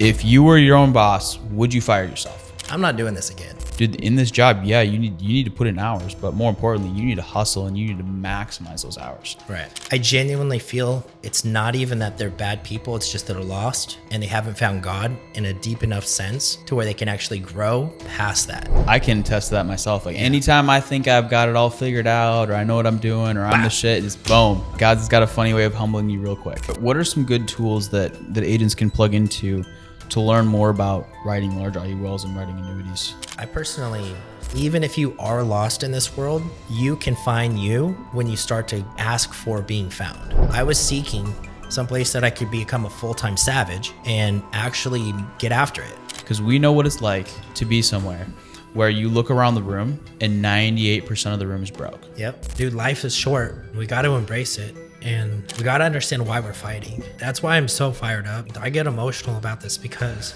If you were your own boss, would you fire yourself? I'm not doing this again. Dude, in this job, yeah, you need to put in hours, but more importantly, you need to hustle and you need to maximize those hours. Right. I genuinely feel it's not even that they're bad people. It's just that they're lost and they haven't found God in a deep enough sense to where they can actually grow past that. I can attest to that myself. Like anytime I think I've got it all figured out or I know what I'm doing or I'm the shit, it's boom. God's got a funny way of humbling you real quick. But what are some good tools that agents can plug into to learn more about writing large IULs and writing annuities? I personally, even if you are lost in this world, you can find you when you start to ask for being found. I was seeking someplace that I could become a full-time savage and actually get after it. Because we know what it's like to be somewhere where you look around the room and 98% of the room is broke. Yep. Dude, life is short. We got to embrace it. And we got to understand why we're fighting. That's why I'm so fired up. I get emotional about this because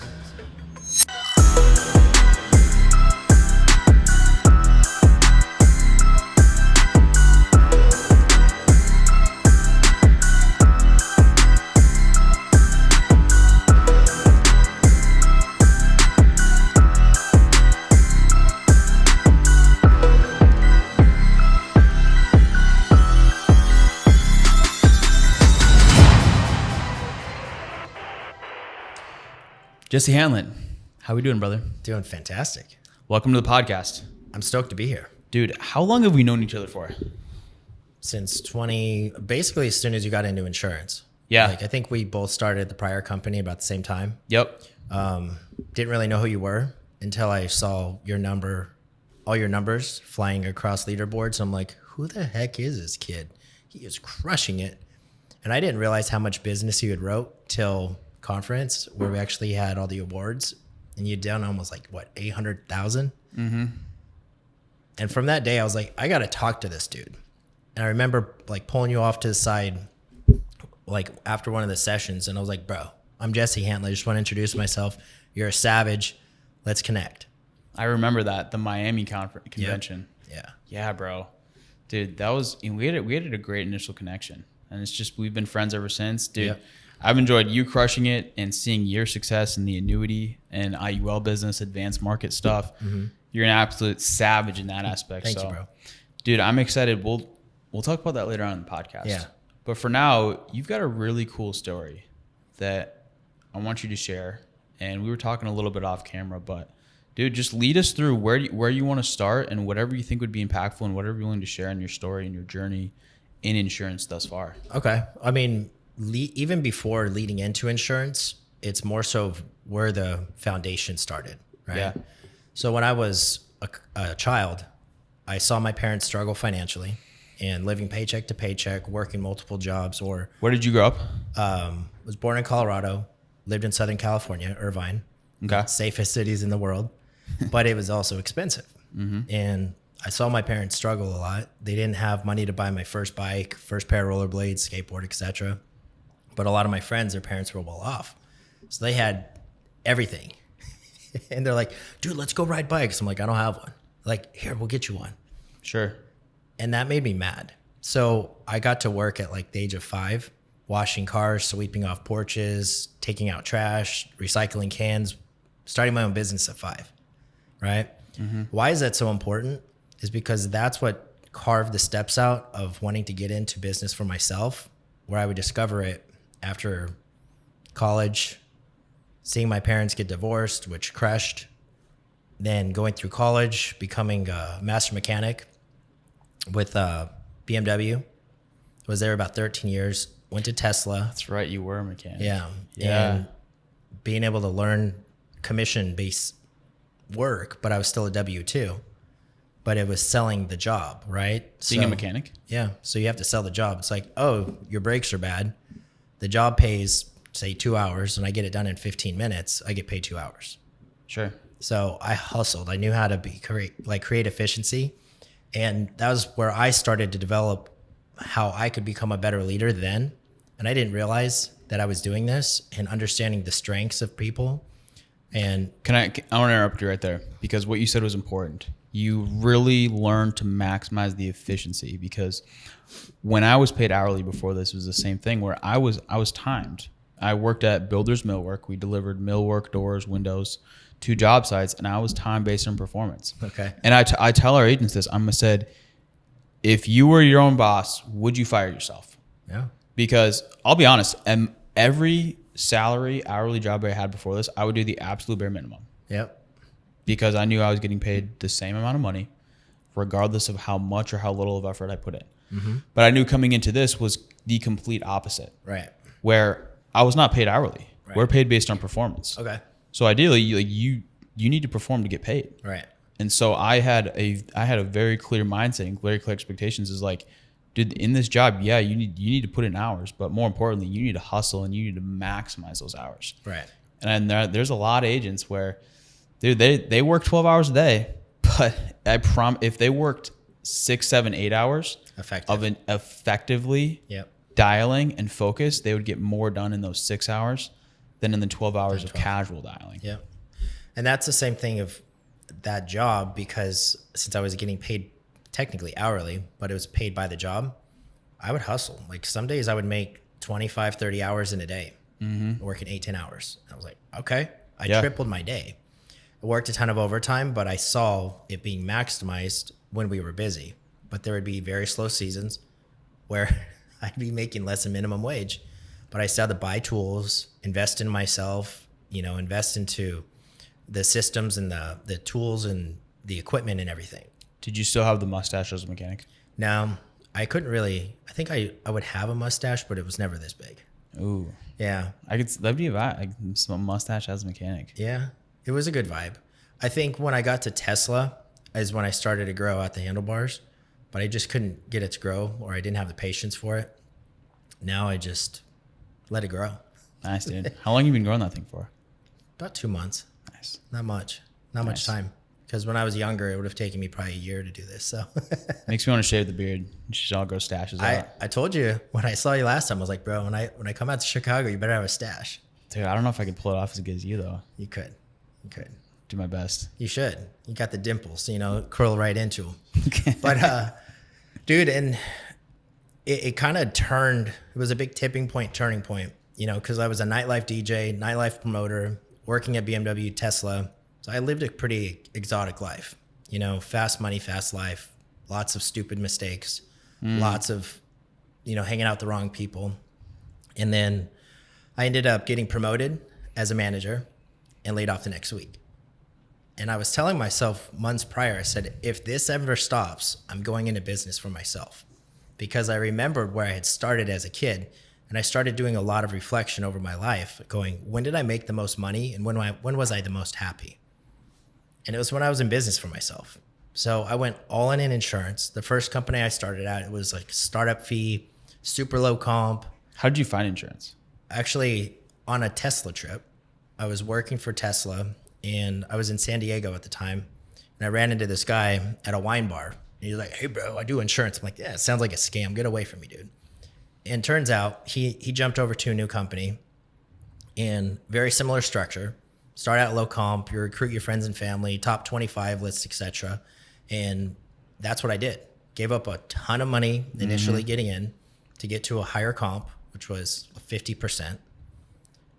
Jesse Hanlon, how we doing, brother? doing fantastic. Welcome to the podcast. I'm stoked to be here. Dude, how long have we known each other for? Since basically as soon as you got into insurance. Yeah. Like I think we both started the prior company about the same time. Yep. Didn't really know who you were until I saw all your numbers flying across leaderboards. I'm like, who the heck is this kid? He is crushing it. And I didn't realize how much business you had wrote till conference where we actually had all the awards and you'd done almost like what, 800,000. Mm-hmm. And from that day I was like, I got to talk to this dude. And I remember like pulling you off to the side, like after one of the sessions. And I was like, bro, I'm Jesse Hantla. I just want to introduce myself. You're a savage. Let's connect. I remember that, the Miami convention. Yep. Yeah. Yeah, bro. Dude, we had a great initial connection. And it's just, we've been friends ever since. Dude, yep. I've enjoyed you crushing it and seeing your success in the annuity and IUL business, advanced market stuff. Mm-hmm. You're an absolute savage in that aspect. Thank you, bro. Dude, I'm excited. We'll talk about that later on in the podcast. Yeah. But for now, you've got a really cool story that I want you to share. And we were talking a little bit off camera, but dude, just lead us through where you want to start and whatever you think would be impactful and whatever you're willing to share in your story and your journey in insurance thus far. Okay. I mean, even before leading into insurance, it's more so where the foundation started, right? Yeah. So when I was a child, I saw my parents struggle financially and living paycheck to paycheck, working multiple jobs. Where did you grow up? Was born in Colorado, lived in Southern California, Irvine. Okay. Safest cities in the world, but it was also expensive. Mm-hmm. And I saw my parents struggle a lot. They didn't have money to buy my first bike, first pair of rollerblades, skateboard, etc. But a lot of my friends, their parents were well off. So they had everything. And they're like, dude, let's go ride bikes. I'm like, I don't have one. Like, here, we'll get you one. Sure. And that made me mad. So I got to work at like the age of 5, washing cars, sweeping off porches, taking out trash, recycling cans, starting my own business at 5, right? Mm-hmm. Why is that so important? Is because that's what carved the steps out of wanting to get into business for myself, where I would discover it after college, seeing my parents get divorced, which crushed, then going through college, becoming a master mechanic with BMW, was there about 13 years, went to Tesla. That's right, you were a mechanic. Yeah. And being able to learn commission-based work, but I was still a W-2, but it was selling the job, right? Being a mechanic? Yeah, so you have to sell the job. It's like, oh, your brakes are bad. The job pays, say, 2 hours, and I get it done in 15 minutes. I get paid 2 hours. Sure. So I hustled. I knew how to create efficiency. And that was where I started to develop how I could become a better leader then. And I didn't realize that I was doing this and understanding the strengths of people. And I want to interrupt you right there because what you said was important. You really learned to maximize the efficiency, because when I was paid hourly before this, it was the same thing where I was timed. I worked at Builders Millwork. We delivered millwork, doors, windows to job sites, and I was time based on performance. Okay. And I tell our agents this. I said, if you were your own boss, would you fire yourself? Yeah. Because I'll be honest, every salary, hourly job I had before this, I would do the absolute bare minimum. Yep. Because I knew I was getting paid the same amount of money, regardless of how much or how little of effort I put in. Mm-hmm. But I knew coming into this was the complete opposite. Right. Where I was not paid hourly. Right. We're paid based on performance. Okay. So ideally, you need to perform to get paid. Right. And so I had a very clear mindset and very clear expectations. Is like, dude, in this job, yeah, you need to put in hours, but more importantly, you need to hustle and you need to maximize those hours. Right. And there's a lot of agents where, dude, they work 12 hours a day, but if they worked 6, 7, 8 hours effectively Yep. dialing and focus, they would get more done in those 6 hours than in the 12 hours of casual dialing. Yeah. And that's the same thing of that job, because since I was getting paid technically hourly, but it was paid by the job, I would hustle. Like some days I would make 25, 30 hours in a day, working 8, 10 hours. I was like, okay, I tripled my day. I worked a ton of overtime, but I saw it being maximized when we were busy. But there would be very slow seasons where I'd be making less than minimum wage, but I still had to buy tools, invest in myself, invest into the systems and the tools and the equipment and everything. Did you still have the mustache as a mechanic? Now, I couldn't really, I think I would have a mustache, but it was never this big. Ooh. Yeah. That'd be a vibe. Like some mustache as a mechanic. Yeah. It was a good vibe. I think when I got to Tesla is when I started to grow out the handlebars, but I just couldn't get it to grow, or I didn't have the patience for it. Now I just let it grow. Nice, dude. How long have you been growing that thing for? About 2 months. Nice. Not much time. Because when I was younger, it would have taken me probably a year to do this. So makes me want to shave the beard. You should all go stashes out. I told you when I saw you last time, I was like, bro, when I come out to Chicago, you better have a stash. Dude, I don't know if I could pull it off as good as you though. You could. Do my best. You should. You got the dimples, curl right into them. But dude, and it kind of turned. It was a big turning point. Because I was a nightlife DJ, nightlife promoter, working at BMW, Tesla. So I lived a pretty exotic life, fast money, fast life, lots of stupid mistakes, lots of, hanging out with the wrong people. And then I ended up getting promoted as a manager and laid off the next week. And I was telling myself months prior, I said, if this ever stops, I'm going into business for myself. Because I remembered where I had started as a kid. And I started doing a lot of reflection over my life, going, when did I make the most money? And when was I the most happy? And it was when I was in business for myself. So I went all in insurance. The first company I started at, it was like startup fee, super low comp. How did you find insurance? Actually, on a Tesla trip, I was working for Tesla and I was in San Diego at the time. And I ran into this guy at a wine bar. And he's like, hey bro, I do insurance. I'm like, yeah, it sounds like a scam. Get away from me, dude. And turns out he jumped over to a new company in very similar structure. Start out low comp, you recruit your friends and family, top 25 lists, etc. And that's what I did. Gave up a ton of money initially getting in to get to a higher comp, which was 50%.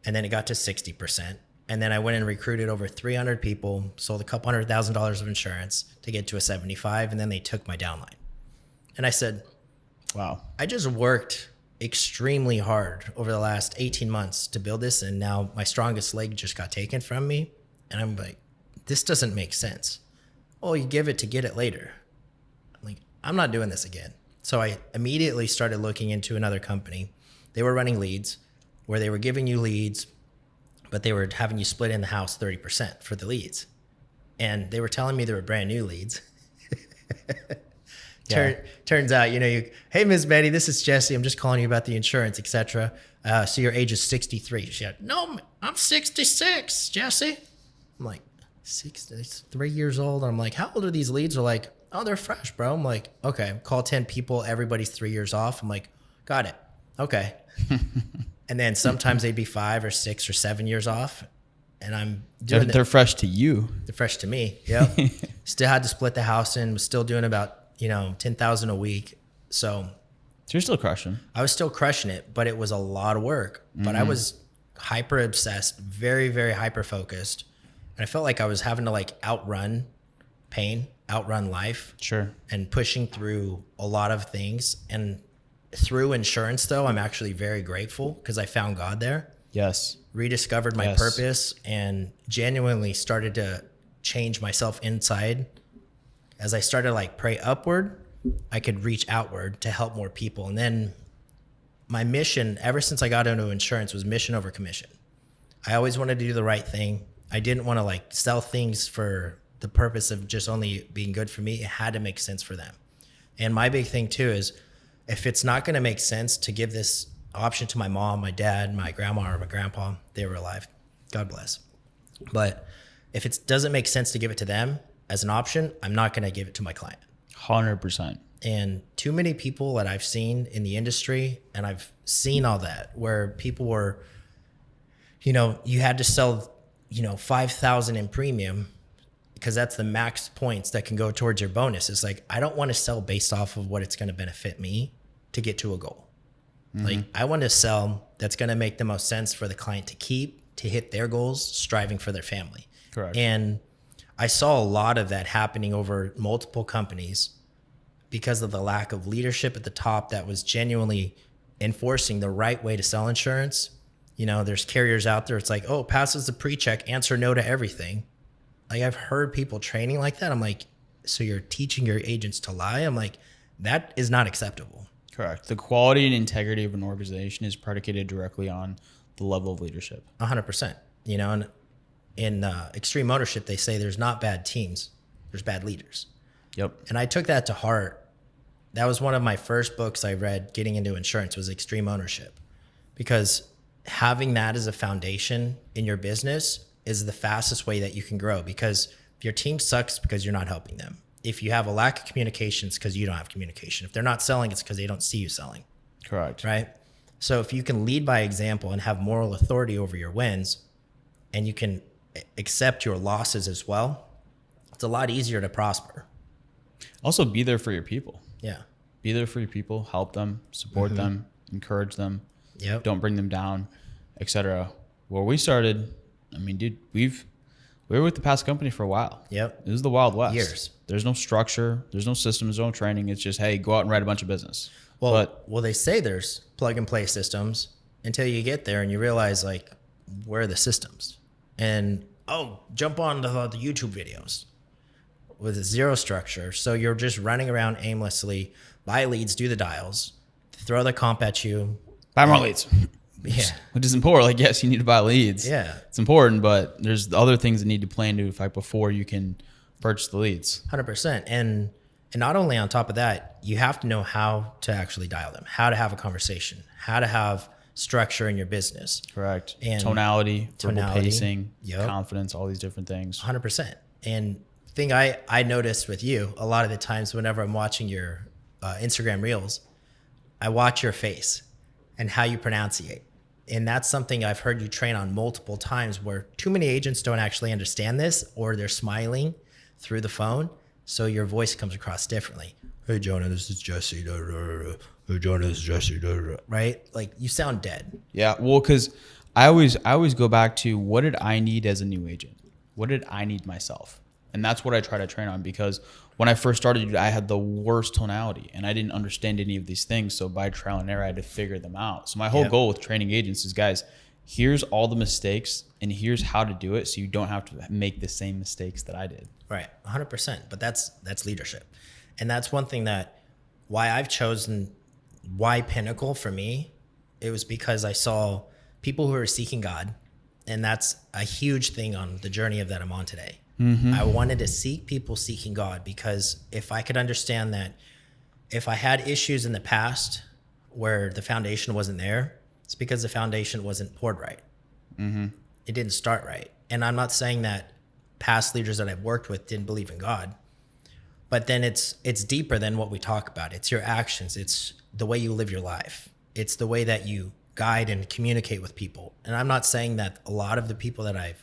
And then it got to 60%. And then I went and recruited over 300 people, sold a couple $100,000 of insurance to get to a 75. And then they took my downline. And I said, wow, I just worked extremely hard over the last 18 months to build this, and now my strongest leg just got taken from me. And I'm like, this doesn't make sense. Oh, you give it to get it later. I'm like, I'm not doing this again. So I immediately started looking into another company. They were running leads where they were giving you leads, but they were having you split in the house 30% for the leads. And they were telling me they were brand new leads. Turns out, hey, Miss Betty, this is Jesse. I'm just calling you about the insurance, etc. So your age is 63. She's like, no, I'm 66, Jesse. I'm like, 3 years old. And I'm like, how old are these leads? They're like, oh, they're fresh, bro. I'm like, okay, call 10 people. Everybody's 3 years off. I'm like, got it. Okay. And then sometimes they'd be 5 or 6 or 7 years off. And I'm doing they're fresh to you. They're fresh to me. Yep. Still had to split the house in, was still doing about 10,000 a week. So you're still crushing. I was still crushing it, but it was a lot of work. But I was hyper obsessed, very, very hyper focused. And I felt like I was having to like outrun pain, outrun life. Sure. And pushing through a lot of things. And through insurance, though, I'm actually very grateful because I found God there. Yes. Rediscovered my purpose and genuinely started to change myself inside. As I started to like pray upward, I could reach outward to help more people. And then my mission, ever since I got into insurance, was mission over commission. I always wanted to do the right thing. I didn't want to like sell things for the purpose of just only being good for me. It had to make sense for them. And my big thing too is if it's not going to make sense to give this option to my mom, my dad, my grandma, or my grandpa, they were alive, God bless. But if it doesn't make sense to give it to them as an option, I'm not going to give it to my client. 100%. And too many people that I've seen in the industry, and I've seen all that, where people were, you had to sell, 5,000 in premium because that's the max points that can go towards your bonus. It's like, I don't want to sell based off of what it's going to benefit me to get to a goal. Mm-hmm. Like I want to sell that's going to make the most sense for the client to keep, to hit their goals, striving for their family. Correct. And I saw a lot of that happening over multiple companies because of the lack of leadership at the top that was genuinely enforcing the right way to sell insurance. There's carriers out there. It's like, oh, passes the pre-check, answer no to everything. Like I've heard people training like that. I'm like, so you're teaching your agents to lie? I'm like, that is not acceptable. Correct. The quality and integrity of an organization is predicated directly on the level of leadership. 100%. And in extreme ownership, they say there's not bad teams, there's bad leaders. Yep. And I took that to heart. That was one of my first books I read getting into insurance was Extreme Ownership, because having that as a foundation in your business is the fastest way that you can grow. Because if your team sucks because you're not helping them, if you have a lack of communication, it's because you don't have communication. If they're not selling, it's because they don't see you selling. Correct. Right? So if you can lead by example and have moral authority over your wins, and you can accept your losses as well, it's a lot easier to prosper. Also, be there for your people. Yeah. Be there for your people, help them, support them, encourage them. Yep. Don't bring them down, etc. Where we started, I mean, dude, we were with the past company for a while. Yep. It was the Wild West. Years. There's no structure. There's no systems, no training. It's just, hey, go out and write a bunch of business. Well, they say there's plug and play systems until you get there and you realize like, where are the systems? And jump on the YouTube videos with zero structure. So you're just running around aimlessly, buy leads, do the dials, throw the comp at you. Buy more leads. Yeah. Which is important. Like, yes, you need to buy leads. Yeah. It's important, but there's other things that need to play into effect before you can purchase the leads. 100%. And not only on top of that, you have to know how to actually dial them, how to have a conversation, how to have structure in your business. Correct. And verbal pacing, yep. confidence, all these different things. 100%. And thing I noticed with you, a lot of the times whenever I'm watching your Instagram reels, I watch your face and how you pronunciate. And that's something I've heard you train on multiple times, where too many agents don't actually understand this, or they're smiling through the phone. So your voice comes across differently. Hey, Jonah, this is Jesse. Hey, Jonah, this is Jesse. Right? Like you sound dead. Yeah. Well, because I always go back to, what did I need as a new agent? What did I need myself? And that's what I try to train on, because when I first started, I had the worst tonality and I didn't understand any of these things. So by trial and error, I had to figure them out. So my whole goal with training agents is, guys, here's all the mistakes and here's how to do it so you don't have to make the same mistakes that I did. Right. 100%. But that's leadership. And that's one thing that why I've chosen why Pinnacle for me, it was because I saw people who are seeking God. And that's a huge thing on the journey of that I'm on today. Mm-hmm. I wanted to seek people seeking God, because if I could understand that if I had issues in the past where the foundation wasn't there, it's because the foundation wasn't poured right. Mm-hmm. It didn't start right. And I'm not saying that past leaders that I've worked with didn't believe in God, but then it's deeper than what we talk about. It's your actions. It's the way you live your life. It's the way that you guide and communicate with people. And I'm not saying that a lot of the people that I've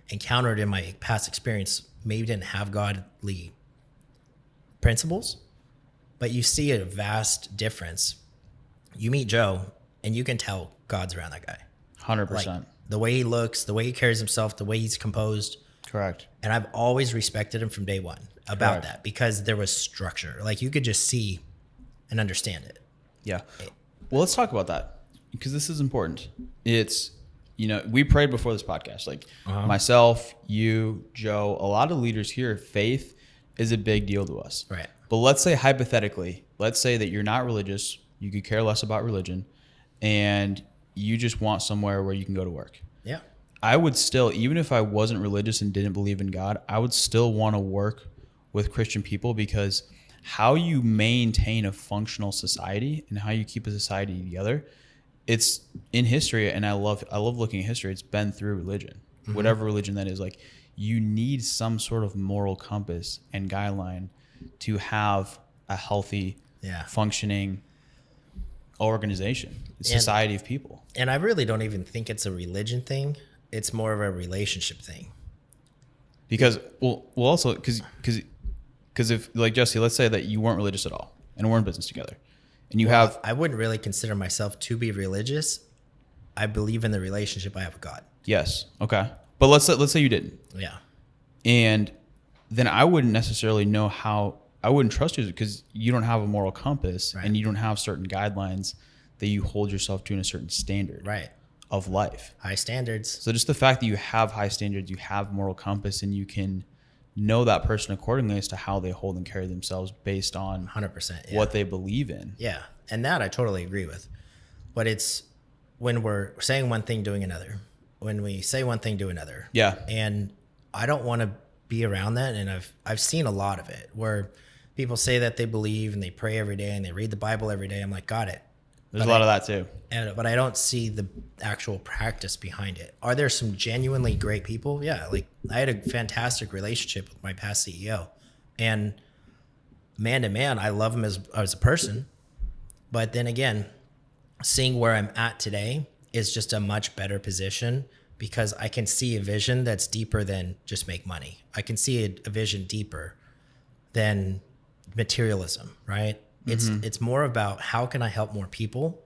encountered in my past experience maybe didn't have godly principles, but you see a vast difference. You meet Joe and you can tell God's around that guy. 100%. Like, the way he looks, the way he carries himself, the way he's composed. Correct. And I've always respected him from day one about Correct. that because there was structure. Like you could just see and understand it. Yeah. Well, let's talk about that because this is important. It's, we prayed before this podcast, like myself, you, Joe, a lot of leaders here, faith is a big deal to us. Right. But let's say hypothetically, let's say that you're not religious, you could care less about religion, and you just want somewhere where you can go to work. Yeah. I would still, even if I wasn't religious and didn't believe in God, I would still want to work with Christian people because how you maintain a functional society and how you keep a society together, it's in history. And I love looking at history. It's been through religion, whatever religion that is. Like you need some sort of moral compass and guideline to have a healthy, functioning organization, society of people. And I really don't even think it's a religion thing. It's more of a relationship thing. Because, also, because if, like Jesse, let's say that you weren't religious at all and we're in business together and you have... I wouldn't really consider myself to be religious. I believe in the relationship I have with God. Yes. Okay. But let's say you didn't. Yeah. And then I wouldn't necessarily know how... I wouldn't trust you because you don't have a moral compass and you don't have certain guidelines that you hold yourself to in a certain standard of life. High standards. So just the fact that you have high standards, you have moral compass, and you can know that person accordingly as to how they hold and carry themselves based on 100%, what they believe in. Yeah. And that I totally agree with. But it's when we're saying one thing, doing another. When we say one thing, do another. Yeah. And I don't want to be around that. And I've seen a lot of it where people say that they believe and they pray every day and they read the Bible every day. I'm like, got it. There's a lot of that too. But I don't see the actual practice behind it. Are there some genuinely great people? Yeah. Like I had a fantastic relationship with my past CEO and man to man, I love him as a person. But then again, seeing where I'm at today is just a much better position because I can see a vision that's deeper than just make money. I can see a vision deeper than materialism, right? It's more about how can I help more people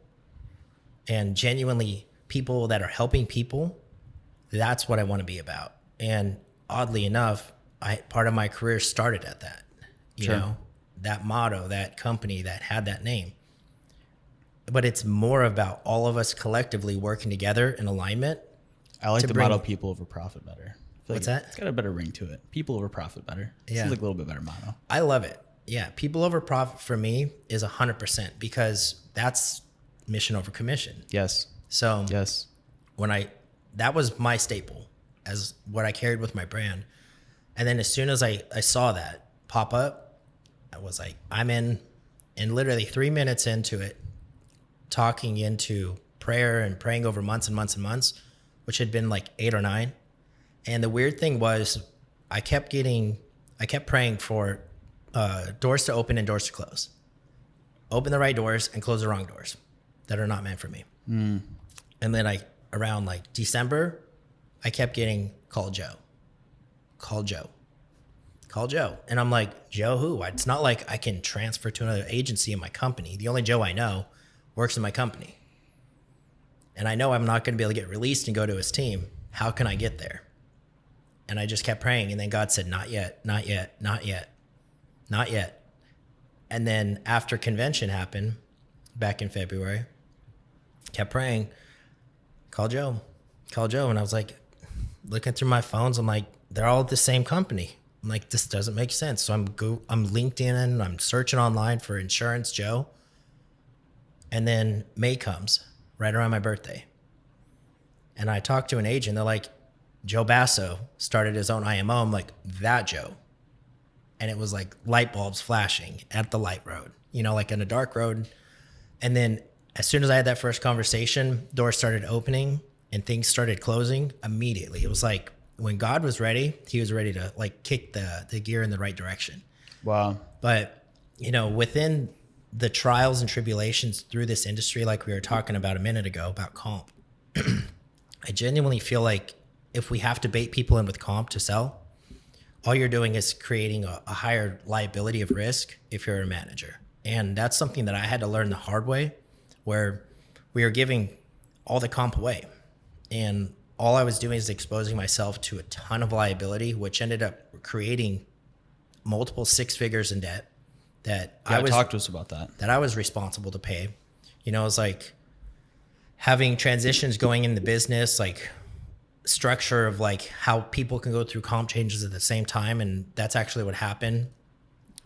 and genuinely people that are helping people. That's what I want to be about. And oddly enough, part of my career started at that, you know, that motto, that company that had that name. But it's more about all of us collectively working together in alignment. I like the motto people over profit better. What's that? It's got a better ring to it. People over profit better. Yeah. Seems like a little bit better motto. I love it. Yeah. People over profit for me is 100% because that's mission over commission. Yes. So yes, that was my staple as what I carried with my brand. And then as soon as I saw that pop up, I was like, I'm in, and literally 3 minutes into it, talking into prayer and praying over months and months and months, which had been like 8 or 9. And the weird thing was I kept praying for doors to open and doors to close. Open the right doors and close the wrong doors that are not meant for me. And then around like December, I kept getting call Joe. And I'm like, Joe who? It's not like I can transfer to another agency in my company. The only Joe I know works in my company. And I know I'm not going to be able to get released and go to his team. How can I get there? And I just kept praying. And then God said, not yet, not yet, not yet, not yet. And then after convention happened back in February, kept praying, call Joe. And I was like, looking through my phones, I'm like, they're all the same company. I'm like, this doesn't make sense. So I'm LinkedIn and I'm searching online for insurance Joe. And then May comes right around my birthday. And I talked to an agent. They're like, Joe Basso started his own IMO. I'm like, that Joe. And it was like light bulbs flashing at the light road, like in a dark road. And then as soon as I had that first conversation, doors started opening and things started closing immediately. It was like when God was ready, he was ready to like kick the gear in the right direction. Wow. But, within the trials and tribulations through this industry, like we were talking about a minute ago about comp, I genuinely feel like if we have to bait people in with comp to sell, all you're doing is creating a higher liability of risk if you're a manager. And that's something that I had to learn the hard way, where we are giving all the comp away. And all I was doing is exposing myself to a ton of liability, which ended up creating multiple six figures in debt that Talk to us about that. I was responsible to pay. You know, it was like having transitions going in the business, like structure of like how people can go through comp changes at the same time. And that's actually what happened.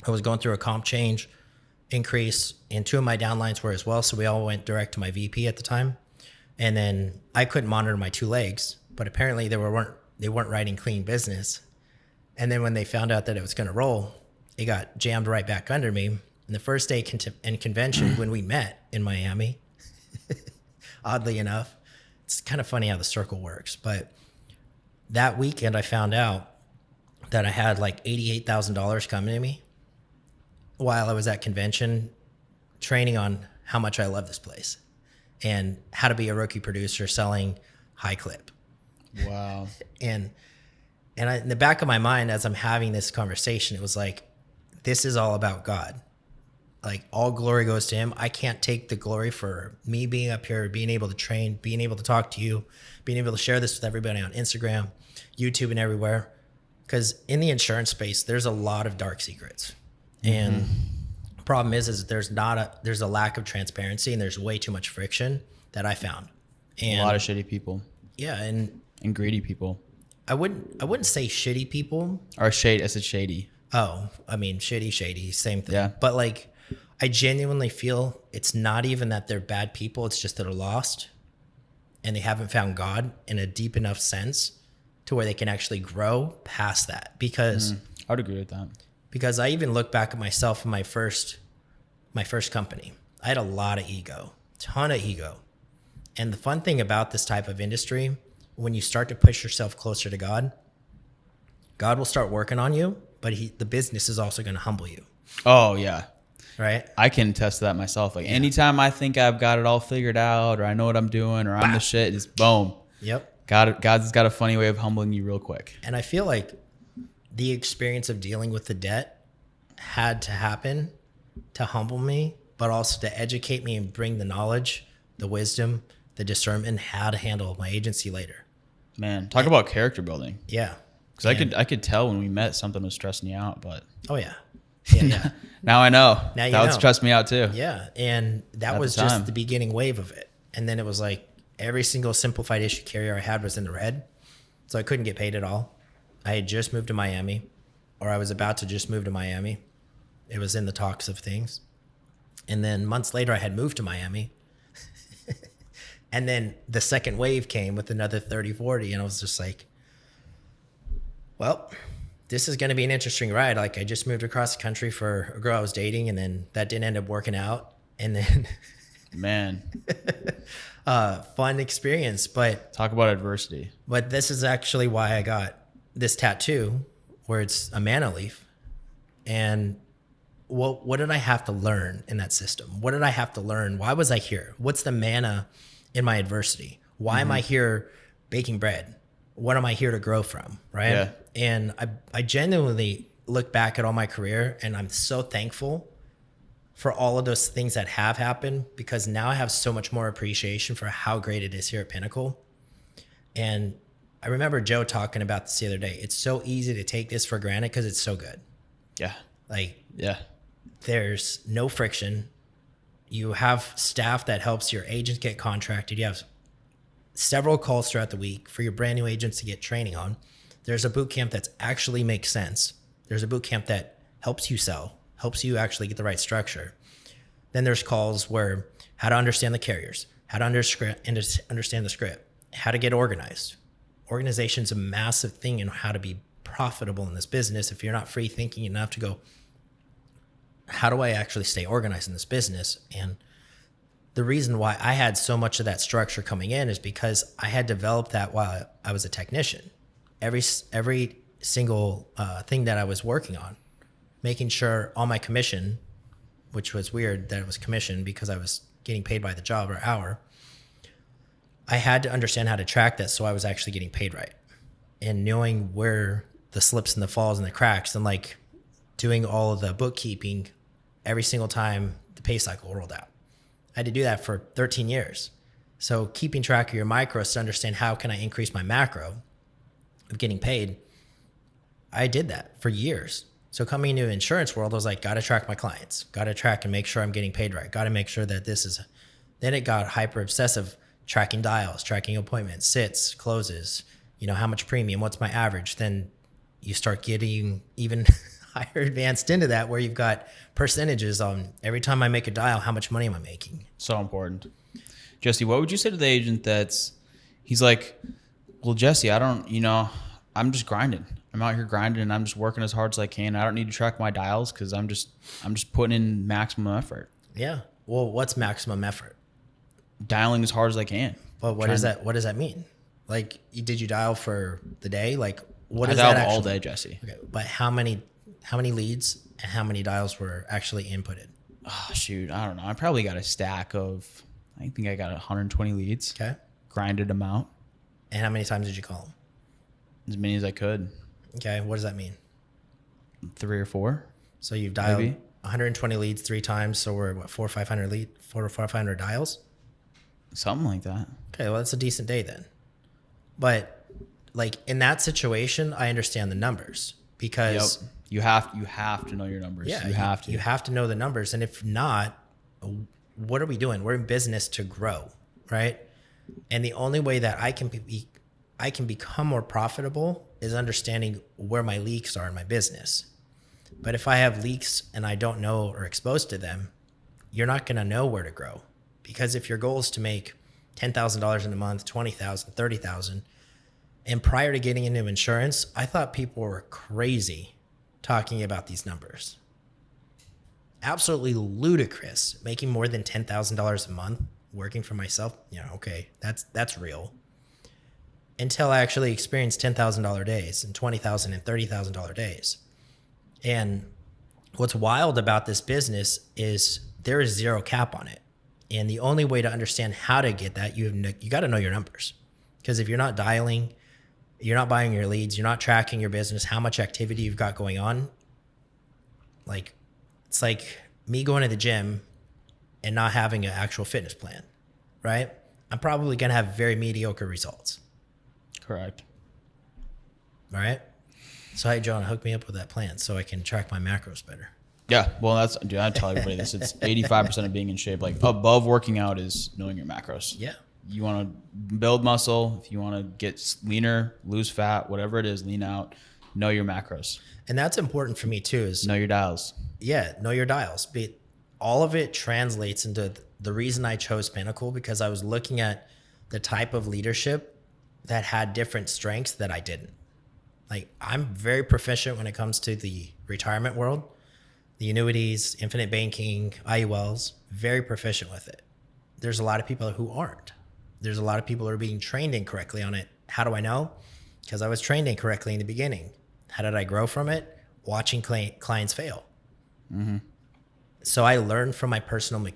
I was going through a comp change increase, and two of my downlines were as well. So we all went direct to my VP at the time. And then I couldn't monitor my two legs, but apparently they weren't writing clean business. And then when they found out that it was going to roll, it got jammed right back under me. And the first day in convention when we met in Miami, oddly enough, it's kind of funny how the circle works. But that weekend I found out that I had like $88,000 coming to me while I was at convention training on how much I love this place and how to be a rookie producer selling high clip. Wow. And in the back of my mind, as I'm having this conversation, it was like, this is all about God. Like, all glory goes to him. I can't take the glory for me being up here, being able to train, being able to talk to you, being able to share this with everybody on Instagram, YouTube, and everywhere. Because in the insurance space, there's a lot of dark secrets. And the problem is there's a lack of transparency, and there's way too much friction that I found. And a lot of shitty people. Yeah, and greedy people. I wouldn't say shitty people. Or shade. I said shady. Oh, I mean, shady, same thing. Yeah. But like, I genuinely feel it's not even that they're bad people. It's just that they're lost and they haven't found God in a deep enough sense to where they can actually grow past that. Because I would agree with that. Because I even look back at myself in my first company. I had a lot of ego, ton of ego. And the fun thing about this type of industry, when you start to push yourself closer to God, God will start working on you, but the business is also going to humble you. Oh, yeah. Right? I can attest to that myself. Like, anytime I think I've got it all figured out, or I know what I'm doing, or I'm the shit, just boom. Yep. God's got a funny way of humbling you real quick. And I feel like the experience of dealing with the debt had to happen to humble me, but also to educate me and bring the knowledge, the wisdom, the discernment, how to handle my agency later. Man, talk about character building. Yeah. Because I could tell when we met something was stressing you out, but oh yeah. Yeah. Now I know. Now you that know. would stress me out too. Yeah. And that was just the beginning wave of it. And then it was like every single simplified issue carrier I had was in the red. So I couldn't get paid at all. I had just moved to Miami, or I was about to just move to Miami. It was in the talks of things. And then months later I had moved to Miami. And then the second wave came with another 30, 40. And I was just like, well, this is going to be an interesting ride. Like, I just moved across the country for a girl I was dating, and then that didn't end up working out. And then, man, fun experience. But talk about adversity. But this is actually why I got this tattoo, where it's a manna leaf. And what did I have to learn in that system? What did I have to learn? Why was I here? What's the manna in my adversity? Why am I here baking bread? What am I here to grow from? Right. Yeah. And I genuinely look back at all my career, and I'm so thankful for all of those things that have happened, because now I have so much more appreciation for how great it is here at Pinnacle. And I remember Joe talking about this the other day. It's so easy to take this for granted because it's so good. Yeah. Like, yeah, there's no friction. You have staff that helps your agents get contracted. You have several calls throughout the week for your brand new agents to get training on. There's a boot camp that actually makes sense. There's a boot camp that helps you sell, helps you actually get the right structure. Then there's calls where how to understand the carriers, how to understand the script, how to get organized. Organization's a massive thing in how to be profitable in this business. If you're not free thinking enough to go, how do I actually stay organized in this business? And the reason why I had so much of that structure coming in is because I had developed that while I was a technician. Every single thing that I was working on, making sure all my commission, which was weird that it was commission because I was getting paid by the job or hour, I had to understand how to track that so I was actually getting paid right. And knowing where the slips and the falls and the cracks, and like doing all of the bookkeeping every single time the pay cycle rolled out. I had to do that for 13 years. So keeping track of your micros to understand how can I increase my macro of getting paid, I did that for years. So coming into the insurance world, I was like, got to track my clients, got to track and make sure I'm getting paid right, got to make sure that this is. Then it got hyper obsessive, tracking dials, tracking appointments, sits, closes, how much premium, what's my average. Then you start getting even higher advanced into that, where you've got percentages on every time I make a dial, how much money am I making? So important. Jesse, what would you say to the agent he's like, well, Jesse, I'm just grinding. I'm out here grinding and I'm just working as hard as I can. I don't need to track my dials because I'm just putting in maximum effort. Yeah. Well, what's maximum effort? Dialing as hard as I can. But what does that mean? Like, did you dial for the day? Like, what is I that dialed all day, Jesse. Okay. But how many leads and how many dials were actually inputted? Oh, shoot. I don't know. I probably got a stack of, I think I got 120 leads. Okay. Grinded them out. And how many times did you call them? As many as I could. Okay. What does that mean? 3 or 4. So you've dialed maybe 120 leads 3 times. So we're what, 400 or 500 dials? Something like that. Okay. Well, that's a decent day then. But like in that situation, I understand the numbers because you have to know your numbers. Yeah, you have to know the numbers. And if not, what are we doing? We're in business to grow, right? And the only way that I can become more profitable is understanding where my leaks are in my business. But if I have leaks and I don't know or exposed to them, you're not going to know where to grow. Because if your goal is to make $10,000 in a month, $20,000, $30,000, and prior to getting into insurance, I thought people were crazy talking about these numbers. Absolutely ludicrous, making more than $10,000 a month, working for myself. Okay, that's real. Until I actually experienced $10,000 days and $20,000 and $30,000 days. And what's wild about this business is there is zero cap on it. And the only way to understand how to get that, you got to know your numbers. Because if you're not dialing, you're not buying your leads, you're not tracking your business, how much activity you've got going on. Like, it's like me going to the gym and not having an actual fitness plan, right? I'm probably going to have very mediocre results. Correct. All right. So, hey, Jonah, hook me up with that plan so I can track my macros better. Yeah. Well, I tell everybody this. It's 85% of being in shape. Like above working out is knowing your macros. Yeah. You want to build muscle. If you want to get leaner, lose fat, whatever it is, lean out, know your macros. And that's important for me too, is know your dials. Yeah. Know your dials. But all of it translates into the reason I chose Pinnacle, because I was looking at the type of leadership that had different strengths that I didn't. Like, I'm very proficient when it comes to the retirement world, the annuities, infinite banking, IULs, very proficient with it. There's a lot of people who aren't. There's a lot of people who are being trained incorrectly on it. How do I know? Because I was trained incorrectly in the beginning. How did I grow from it? Watching clients fail. Mm-hmm. So I learned from my personal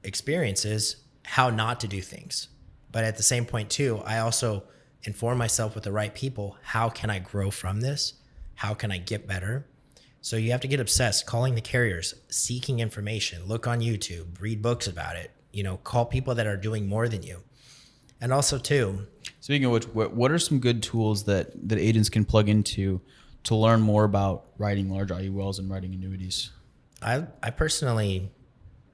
experiences how not to do things. But at the same point too, I also inform myself with the right people. How can I grow from this? How can I get better? So you have to get obsessed, calling the carriers, seeking information, look on YouTube, read books about it, call people that are doing more than you. And also too, speaking of which, what are some good tools that agents can plug into to learn more about writing large IULs and writing annuities? I personally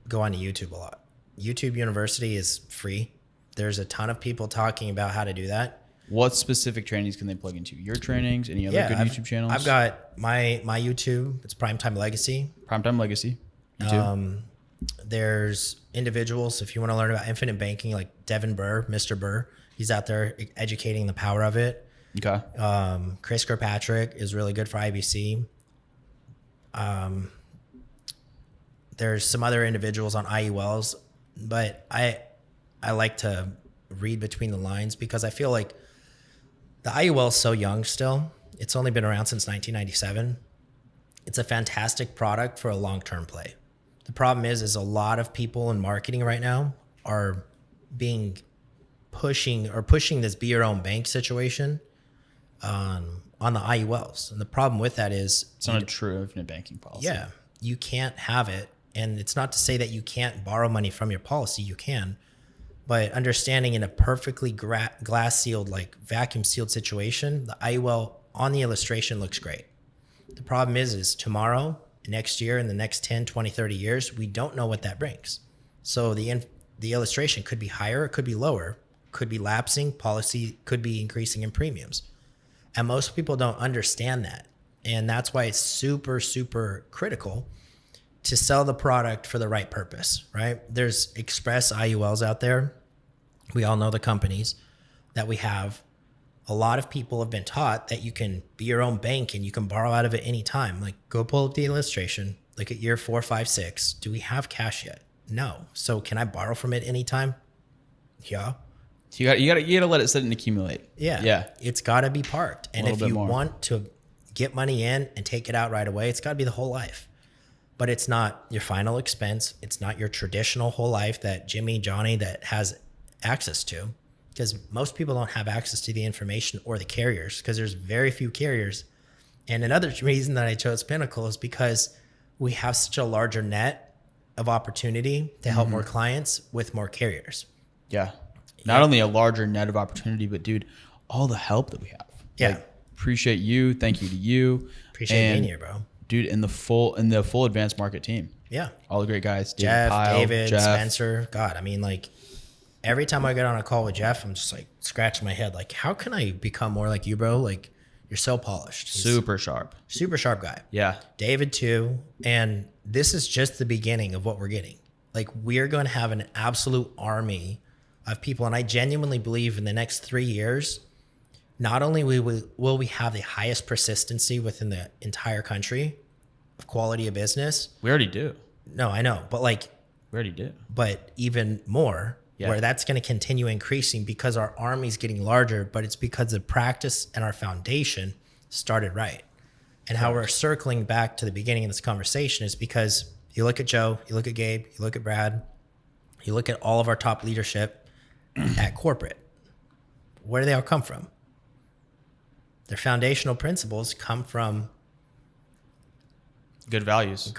go onto YouTube a lot. YouTube University is free. There's a ton of people talking about how to do that. What specific trainings can they plug into? Your trainings? Any other good YouTube channels? I've got my YouTube. It's Primetime Legacy. Primetime Legacy. YouTube. There's individuals, if you want to learn about infinite banking, like Devin Burr, Mr. Burr. He's out there educating the power of it. Okay. Chris Kirkpatrick is really good for IBC. There's some other individuals on IULs, but I like to read between the lines because I feel like the IUL is so young still. It's only been around since 1997. It's a fantastic product for a long-term play. The problem is a lot of people in marketing right now are pushing this be your own bank situation on the IULs. And the problem with that is it's not a true infinite banking policy. Yeah, you can't have it. And it's not to say that you can't borrow money from your policy. You can, But understanding in a perfectly glass sealed, like vacuum sealed situation, the IUL on the illustration looks great. The problem is tomorrow, next year, in the next 10, 20, 30 years, we don't know what that brings. So the illustration could be higher, it could be lower, could be lapsing, policy could be increasing in premiums. And most people don't understand that. And that's why it's super, super critical to sell the product for the right purpose, right? There's express IULs out there. We all know the companies that we have. A lot of people have been taught that you can be your own bank and you can borrow out of it anytime. Like, go pull up the illustration, look at year 4, 5, 6. Do we have cash yet? No. So can I borrow from it anytime? Yeah. You gotta let it sit and accumulate. Yeah. It's gotta be parked. And if you want to get money in and take it out right away, it's gotta be the whole life. But it's not your final expense. It's not your traditional whole life that Johnny that has access to, because most people don't have access to the information or the carriers, because there's very few carriers. And another reason that I chose Pinnacle is because we have such a larger net of opportunity to help more clients with more carriers. Yeah. Not only a larger net of opportunity, but dude, all the help that we have. Yeah. Like, appreciate you. Thank you to you. Appreciate being here, bro. Dude, in the full advanced market team. Yeah. All the great guys. Jeff, Kyle, David, Spencer. God, I mean, like, every time I get on a call with Jeff, I'm just like scratching my head. Like, how can I become more like you, bro? Like, you're so polished. He's super sharp guy. Yeah. David too. And this is just the beginning of what we're getting. Like, we're going to have an absolute army of people. And I genuinely believe in the next 3 years, not only will we have the highest persistency within the entire country of quality of business. We already do. No, I know. But like, we already do. But even more, where that's going to continue increasing because our army's getting larger, but it's because the practice and our foundation started right. And how we're circling back to the beginning of this conversation is because you look at Joe, you look at Gabe, you look at Brad, you look at all of our top leadership at corporate. Where do they all come from? Their foundational principles come from good values,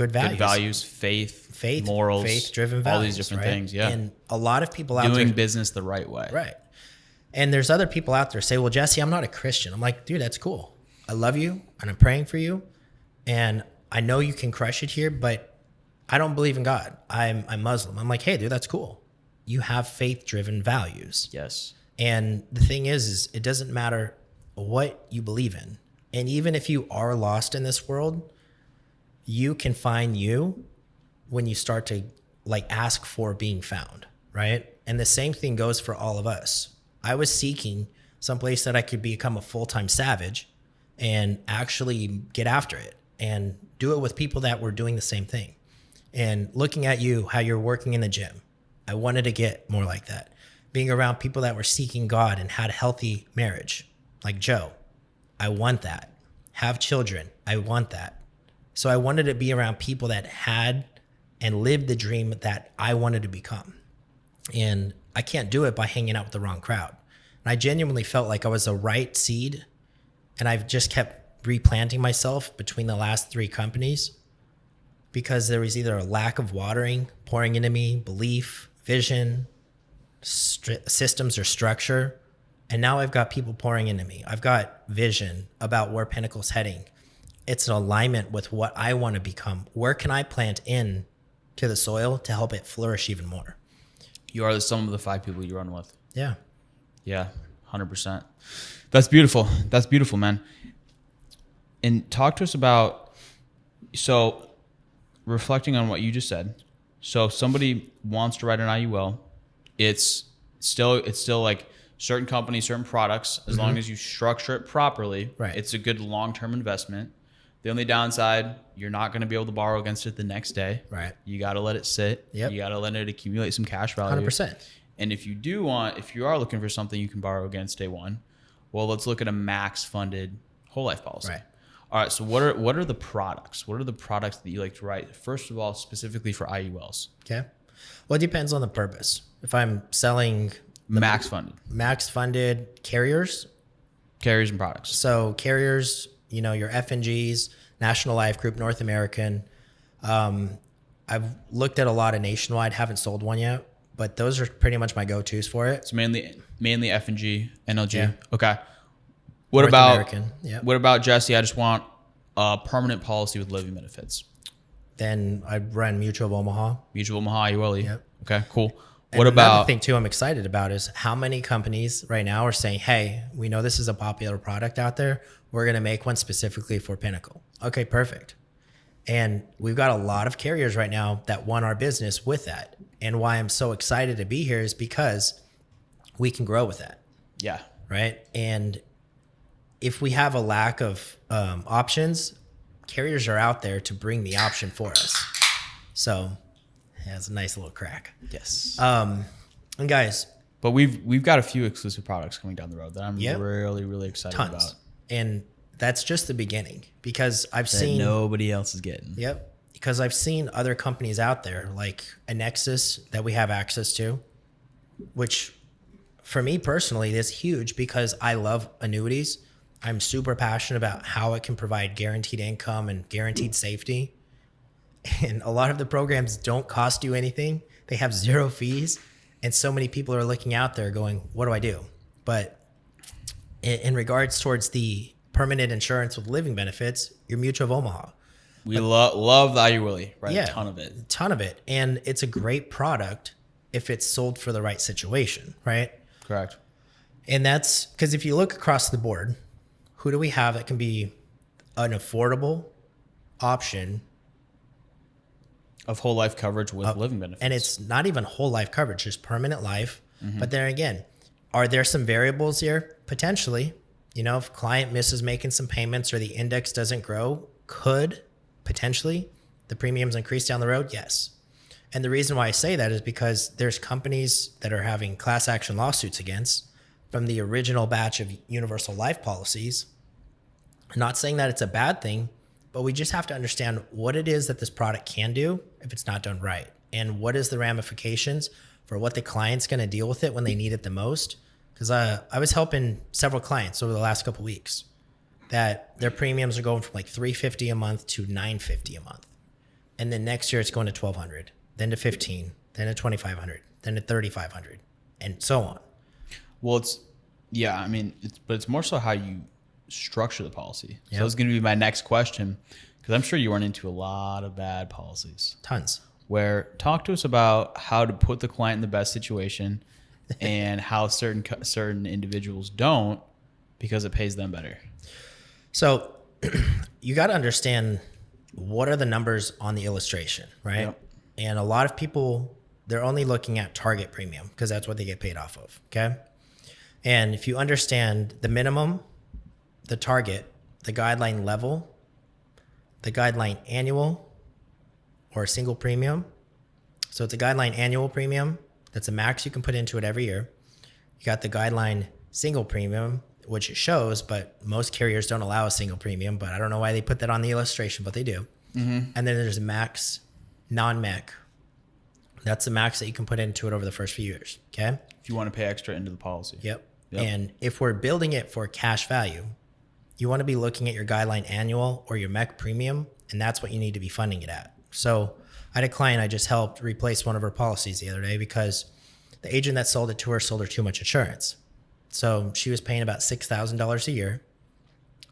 faith, morals, faith-driven values, all these different things. Yeah. And a lot of people out there doing business the right way. Right. And there's other people out there say, well, Jesse, I'm not a Christian. I'm like, dude, that's cool. I love you and I'm praying for you. And I know you can crush it here, but I don't believe in God. I'm Muslim. I'm like, hey, dude, that's cool. You have faith-driven values. Yes. And the thing is it doesn't matter what you believe in. And even if you are lost in this world, you can find you when you start to like ask for being found, right? And the same thing goes for all of us. I was seeking someplace that I could become a full-time savage and actually get after it and do it with people that were doing the same thing. And looking at you, how you're working in the gym, I wanted to get more like that. Being around people that were seeking God and had a healthy marriage, like Joe, I want that. Have children, I want that. So I wanted to be around people that had and lived the dream that I wanted to become. And I can't do it by hanging out with the wrong crowd. And I genuinely felt like I was the right seed. And I've just kept replanting myself between the last 3 companies because there was either a lack of watering, pouring into me, belief, vision, systems or structure. And now I've got people pouring into me. I've got vision about where Pinnacle's heading. It's an alignment with what I want to become. Where can I plant in to the soil to help it flourish even more? You are the sum of the 5 people you run with. Yeah. Yeah, 100%. That's beautiful. That's beautiful, man. And talk to us about, so reflecting on what you just said. So if somebody wants to write an IUL, it's still like certain companies, certain products, as long as you structure it properly, right, it's a good long-term investment. The only downside, you're not going to be able to borrow against it the next day. Right. You got to let it sit. Yep. You got to let it accumulate some cash value. 100%. And if you are looking for something you can borrow against day one, well, let's look at a max funded whole life policy. Right. All right. So what are the products? What are the products that you like to write? First of all, specifically for IULs. Okay. Well, it depends on the purpose. If I'm selling max funded carriers and products. So carriers, your F&Gs, National Life Group, North American. I've looked at a lot of Nationwide, haven't sold one yet, but those are pretty much my go-tos for it. It's mainly F&G, NLG. Yeah. Okay. What North about American. Yep. what about Jesse? I just want a permanent policy with living benefits. Then I run Mutual of Omaha. Mutual Omaha, ULE. Yep. Okay, cool. And What another about thing too I'm excited about is how many companies right now are saying, hey, we know this is a popular product out there. We're going to make one specifically for Pinnacle. Okay, perfect. And we've got a lot of carriers right now that want our business with that. And why I'm so excited to be here is because we can grow with that. yeah. Right. And if we have a lack of options, carriers are out there to bring the option for us. So yeah, it's a nice little crack. Yes. And guys, But we've got a few exclusive products coming down the road that I'm Yep. really excited tons. about. And that's just the beginning because I've That seen nobody else is getting. Yep. Because I've seen other companies out there like a Nexus that we have access to, which for me personally is huge because I love annuities. I'm super passionate about how it can provide guaranteed income and guaranteed safety. And a lot of the programs don't cost you anything. They have zero fees. And so many people are looking out there going, what do I do? But in regards towards the permanent insurance with living benefits, your Mutual of Omaha. We love the IULE, right? Yeah. A ton of it. Ton of it. And it's a great product if it's sold for the right situation, right? Correct. And that's because if you look across the board, who do we have that can be an affordable option? Of whole life coverage with living benefits. And it's not even whole life coverage, just permanent life. But then again, are there some variables here? Potentially. You know, if client misses making some payments or the index doesn't grow, could potentially the premiums increase down the road? Yes. And the reason why I say that is because there's companies that are having class action lawsuits against from the original batch of universal life policies. I'm not saying that it's a bad thing, but we just have to understand what it is that this product can do if it's not done right. And what is the ramifications for what the client's going to deal with it when they need it the most. Because I was helping several clients over the last couple of weeks that their premiums are going from like $350 a month to $950 a month. And then next year it's going to $1,200, then to $1,500, then to $2,500, then to $3,500, and so on. Well, it's more so how you structure the policy. Yep. So that's going to be my next question, because I'm sure you run into a lot of bad policies. Tons. Where talk to us about how to put the client in the best situation and how certain individuals don't because it pays them better. So you got to understand what are the numbers on the illustration, right? Yep. And a lot of people, they're only looking at target premium because that's what they get paid off of, okay? And if you understand the minimum, the target, the guideline level, the guideline annual, or a single premium. So it's a guideline annual premium. That's a max you can put into it every year. You got the guideline single premium, which it shows, but most carriers don't allow a single premium, but I don't know why they put that on the illustration, but they do. Mm-hmm. And then there's a max non-mech. That's the max that you can put into it over the first few years, okay? If you want to pay extra into the policy. Yep. And if we're building it for cash value, you want to be looking at your guideline annual or your mech premium, and that's what you need to be funding it at. So I had a client I just helped replace one of her policies the other day because the agent that sold it to her sold her too much insurance. So she was paying about $6,000 a year,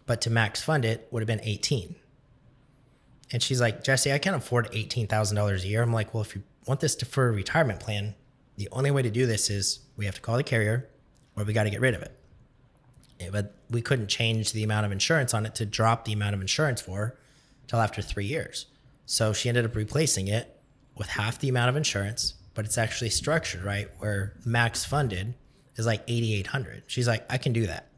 but to max fund it would have been $18,000. And she's like, Jesse, I can't afford $18,000 a year. I'm like, well, if you want this for a retirement plan, the only way to do this is we have to call the carrier or we got to get rid of it. Yeah, but we couldn't change the amount of insurance on it to drop the amount of insurance for her till after 3 years. So she ended up replacing it with half the amount of insurance, but it's actually structured right where max funded is like $8,800. She's like, I can do that.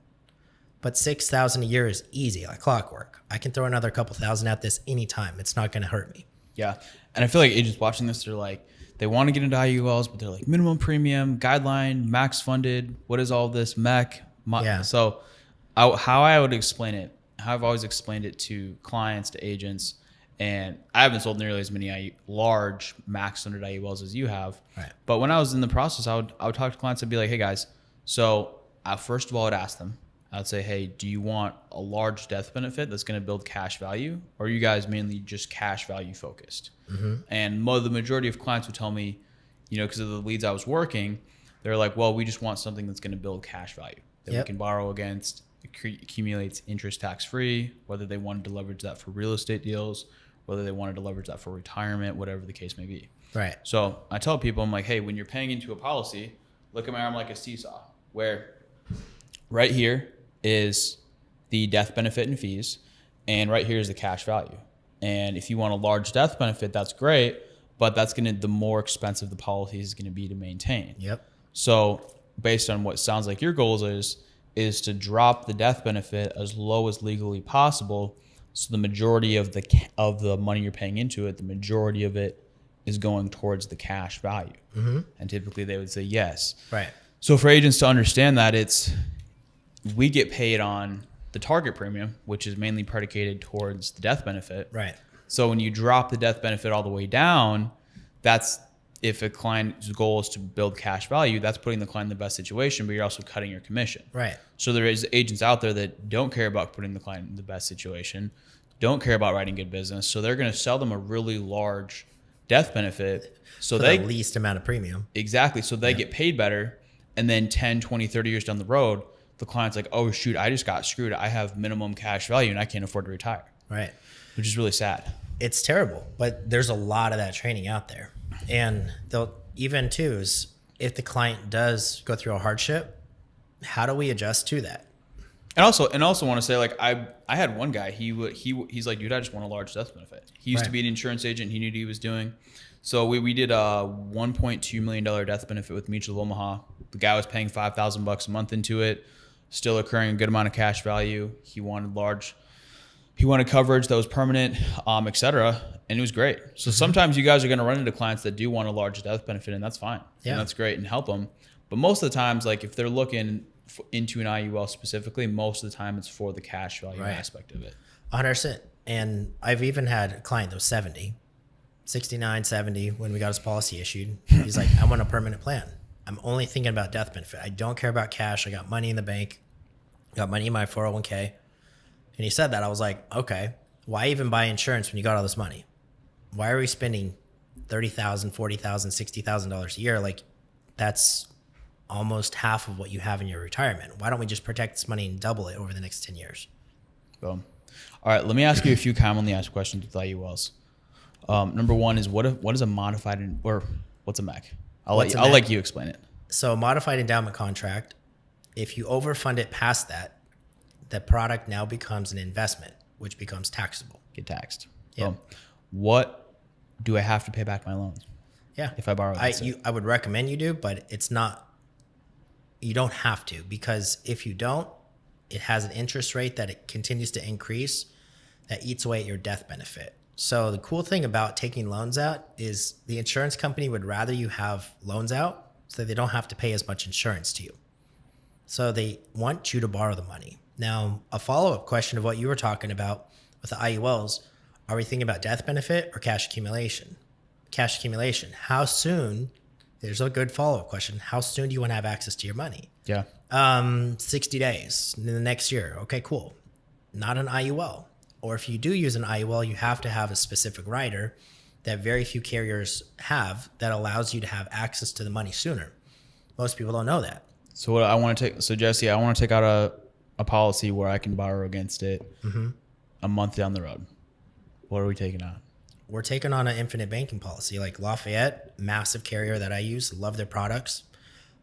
But $6,000 a year is easy, like clockwork. I can throw another couple thousand at this anytime. It's not going to hurt me. Yeah. And I feel like agents watching this, they're like, they want to get into IULs, but they're like minimum premium, guideline, max funded. What is all this mech? Yeah. So how I would explain it, how I've always explained it to clients, to agents, and I haven't sold nearly as many large max funded IULs as you have. Right. But when I was in the process, I would talk to clients. I'd be like, hey guys, so first of all, I'd ask them, I'd say, hey, do you want a large death benefit that's going to build cash value? Or are you guys mainly just cash value focused? Mm-hmm. And the majority of clients would tell me, because of the leads I was working, they're like, well, we just want something that's going to build cash value that we can borrow against. It accumulates interest tax free, whether they wanted to leverage that for real estate deals, whether they wanted to leverage that for retirement, whatever the case may be. Right. So I tell people, I'm like, hey, when you're paying into a policy, look at my arm like a seesaw, where right here is the death benefit and fees, and right here is the cash value. And if you want a large death benefit, that's great, but that's the more expensive the policy is going to be to maintain. Yep. So based on what sounds like your goals is to drop the death benefit as low as legally possible. So the majority of the money you're paying into it, the majority of it is going towards the cash value. Mm-hmm. And typically they would say yes. Right. So for agents to understand that, we get paid on the target premium, which is mainly predicated towards the death benefit. Right. So when you drop the death benefit all the way down, that's if a client's goal is to build cash value, that's putting the client in the best situation, but you're also cutting your commission. Right. So there is agents out there that don't care about putting the client in the best situation, don't care about writing good business. So they're going to sell them a really large death benefit. So for they the least amount of premium. Exactly. So they get paid better. And then 10, 20, 30 years down the road, the client's like, oh shoot, I just got screwed. I have minimum cash value and I can't afford to retire. Right. Which is really sad. It's terrible, but there's a lot of that training out there. And they'll even too is if the client does go through a hardship, how do we adjust to that? And also want to say, like, I had one guy, he's like, dude, I just want a large death benefit. He used to be an insurance agent. He knew what he was doing. So we did a $1.2 million death benefit with Mutual of Omaha. The guy was paying $5,000 a month into it, still accruing a good amount of cash value. He wanted coverage that was permanent, et cetera. And it was great. So sometimes you guys are going to run into clients that do want a large death benefit, and that's fine. Yeah. And that's great, and help them. But most of the times, like if they're looking into an IUL specifically, most of the time it's for the cash value aspect of it. 100%. And I've even had a client that was 69, 70 when we got his policy issued. He's like, I want a permanent plan. I'm only thinking about death benefit. I don't care about cash. I got money in the bank, got money in my 401k. And he said that. I was like, okay, why even buy insurance when you got all this money? Why are we spending $30,000, $40,000, $60,000 a year? Like that's almost half of what you have in your retirement. Why don't we just protect this money and double it over the next 10 years? Boom. All right. Let me ask you a few commonly asked questions with IULs. Number one is what is a modified or what's a MEC? I'll let you explain it. So modified endowment contract, if you overfund it past that, the product now becomes an investment, which becomes taxable. Get taxed. Yeah. What do I have to pay back my loans? Yeah. If I borrow I would recommend you do, but it's not, you don't have to, because if you don't, it has an interest rate that it continues to increase that eats away at your death benefit. So the cool thing about taking loans out is the insurance company would rather you have loans out so that they don't have to pay as much insurance to you. So they want you to borrow the money. Now, a follow-up question of what you were talking about with the IULs, are we thinking about death benefit or cash accumulation? Cash accumulation. How soon, there's a good follow-up question. How soon do you want to have access to your money? Yeah. 60 days in the next year. Okay, cool. Not an IUL. Or if you do use an IUL, you have to have a specific rider that very few carriers have that allows you to have access to the money sooner. Most people don't know that. So what I want to take, so Jesse, I want to take out a policy where I can borrow against it a month down the road. What are we taking out? We're taking on an infinite banking policy like Lafayette, massive carrier that I use, love their products.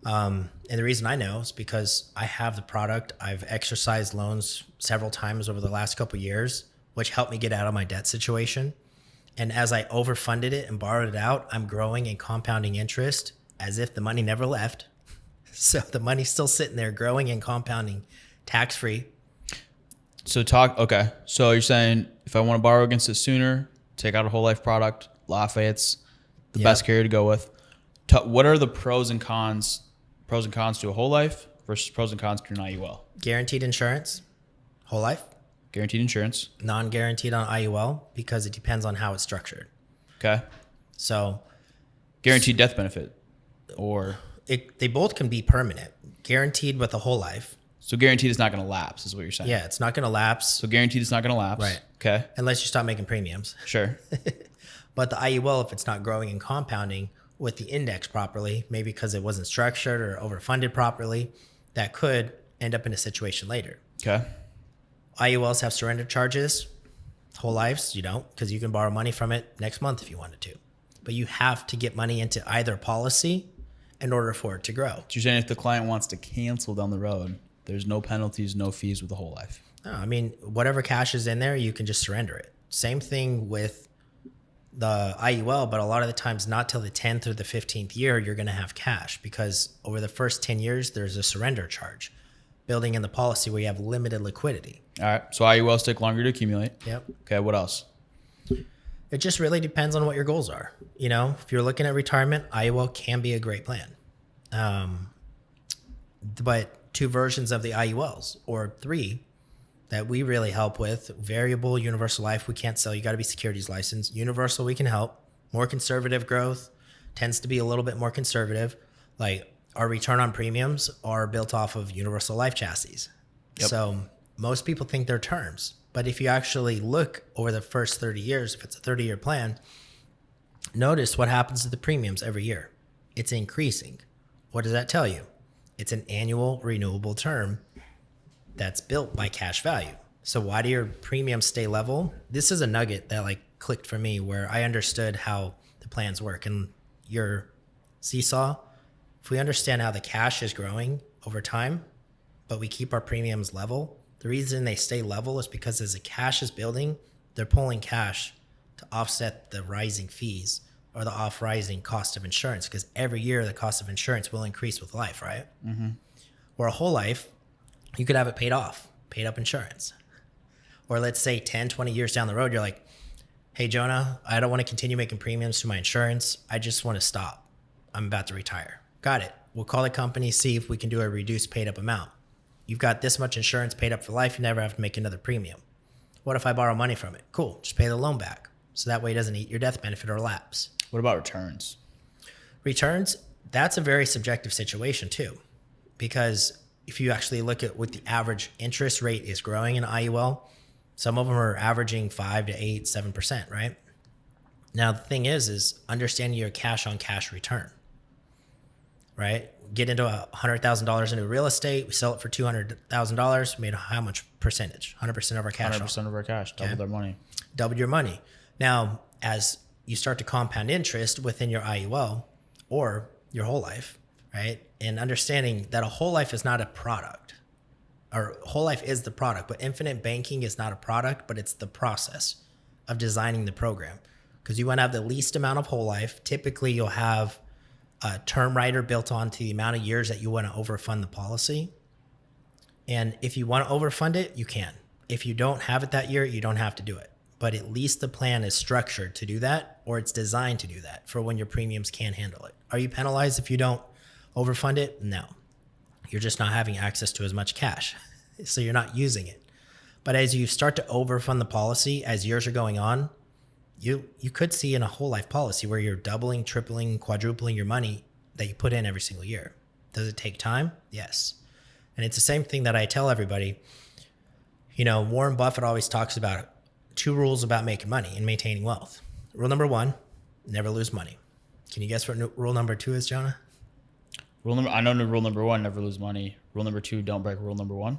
And the reason I know is because I have the product. I've exercised loans several times over the last couple of years, which helped me get out of my debt situation. And as I overfunded it and borrowed it out, I'm growing and compounding interest as if the money never left. So the money's still sitting there growing and compounding tax-free. Okay. So you're saying if I want to borrow against it sooner, take out a whole life product, Lafayette's the best carrier to go with. What are the pros and cons to a whole life versus pros and cons to an IUL? Guaranteed insurance, whole life. Guaranteed insurance. Non-guaranteed on IUL because it depends on how it's structured. Okay. So guaranteed death benefit or they both can be permanent. Guaranteed with a whole life. So guaranteed is not going to lapse is what you're saying. Yeah, it's not going to lapse. So guaranteed is not going to lapse. Right. Okay. Unless you stop making premiums. Sure. But the IUL, if it's not growing and compounding, with the index properly, maybe because it wasn't structured or overfunded properly, that could end up in a situation later. Okay. IULs have surrender charges. Whole lives, you don't, because you can borrow money from it next month if you wanted to. But you have to get money into either policy in order for it to grow. So you're saying if the client wants to cancel down the road, there's no penalties, no fees with the whole life? No, I mean, whatever cash is in there, you can just surrender it. Same thing with the IUL, but a lot of the times not till the 10th or the 15th year, you're going to have cash, because over the first 10 years, there's a surrender charge building in the policy where you have limited liquidity. All right. So IULs take longer to accumulate. Yep. Okay. What else? It just really depends on what your goals are. You know, if you're looking at retirement, IUL can be a great plan. But two versions of the IULs, or three, that we really help with: variable, universal life, we can't sell. You got to be securities licensed. Universal, we can help. More conservative growth tends to be a little bit more conservative. Like our return on premiums are built off of universal life chassis. Yep. So most people think they're terms. But if you actually look over the first 30 years, if it's a 30-year plan, notice what happens to the premiums every year. It's increasing. What does that tell you? It's an annual renewable term that's built by cash value. So why do your premiums stay level? This is a nugget that like clicked for me, where I understood how the plans work. And your seesaw, if we understand how the cash is growing over time, but we keep our premiums level, the reason they stay level is because as the cash is building, they're pulling cash to offset the rising fees or the rising cost of insurance, because every year the cost of insurance will increase with life, right? Mm-hmm. Or a whole life, you could have it paid off, paid up insurance. Or let's say 10, 20 years down the road, you're like, hey, Jonah, I don't want to continue making premiums to my insurance. I just want to stop. I'm about to retire. Got it. We'll call the company, see if we can do a reduced paid up amount. You've got this much insurance paid up for life. You never have to make another premium. What if I borrow money from it? Cool. Just pay the loan back. So that way it doesn't eat your death benefit or lapse. What about returns? Returns, that's a very subjective situation too. Because if you actually look at what the average interest rate is growing in IUL, some of them are averaging 5 to 8, 7%, right? Now, the thing is understanding your cash on cash return, right? Get into $100,000 into real estate. We sell it for $200,000. Made how much percentage? 100% of our cash. 100% of our cash. Double their money. Doubled your money. Now, as you start to compound interest within your IUL or your whole life, right? And understanding that a whole life is not a product, or whole life is the product, but infinite banking is not a product, but it's the process of designing the program. Because you want to have the least amount of whole life. Typically, you'll have a term rider built onto the amount of years that you want to overfund the policy. And if you want to overfund it, you can. If you don't have it that year, you don't have to do it. But at least the plan is structured to do that, or it's designed to do that for when your premiums can't handle it. Are you penalized if you don't overfund it? No. You're just not having access to as much cash. So you're not using it. But as you start to overfund the policy, as years are going on, you could see in a whole life policy where you're doubling, tripling, quadrupling your money that you put in every single year. Does it take time? Yes. And it's the same thing that I tell everybody. You know, Warren Buffett always talks about 2 rules about making money and maintaining wealth. Rule number 1, never lose money. Can you guess what rule number 2 is, Jonah? I know rule number 1, never lose money. Rule number 2, don't break rule number 1.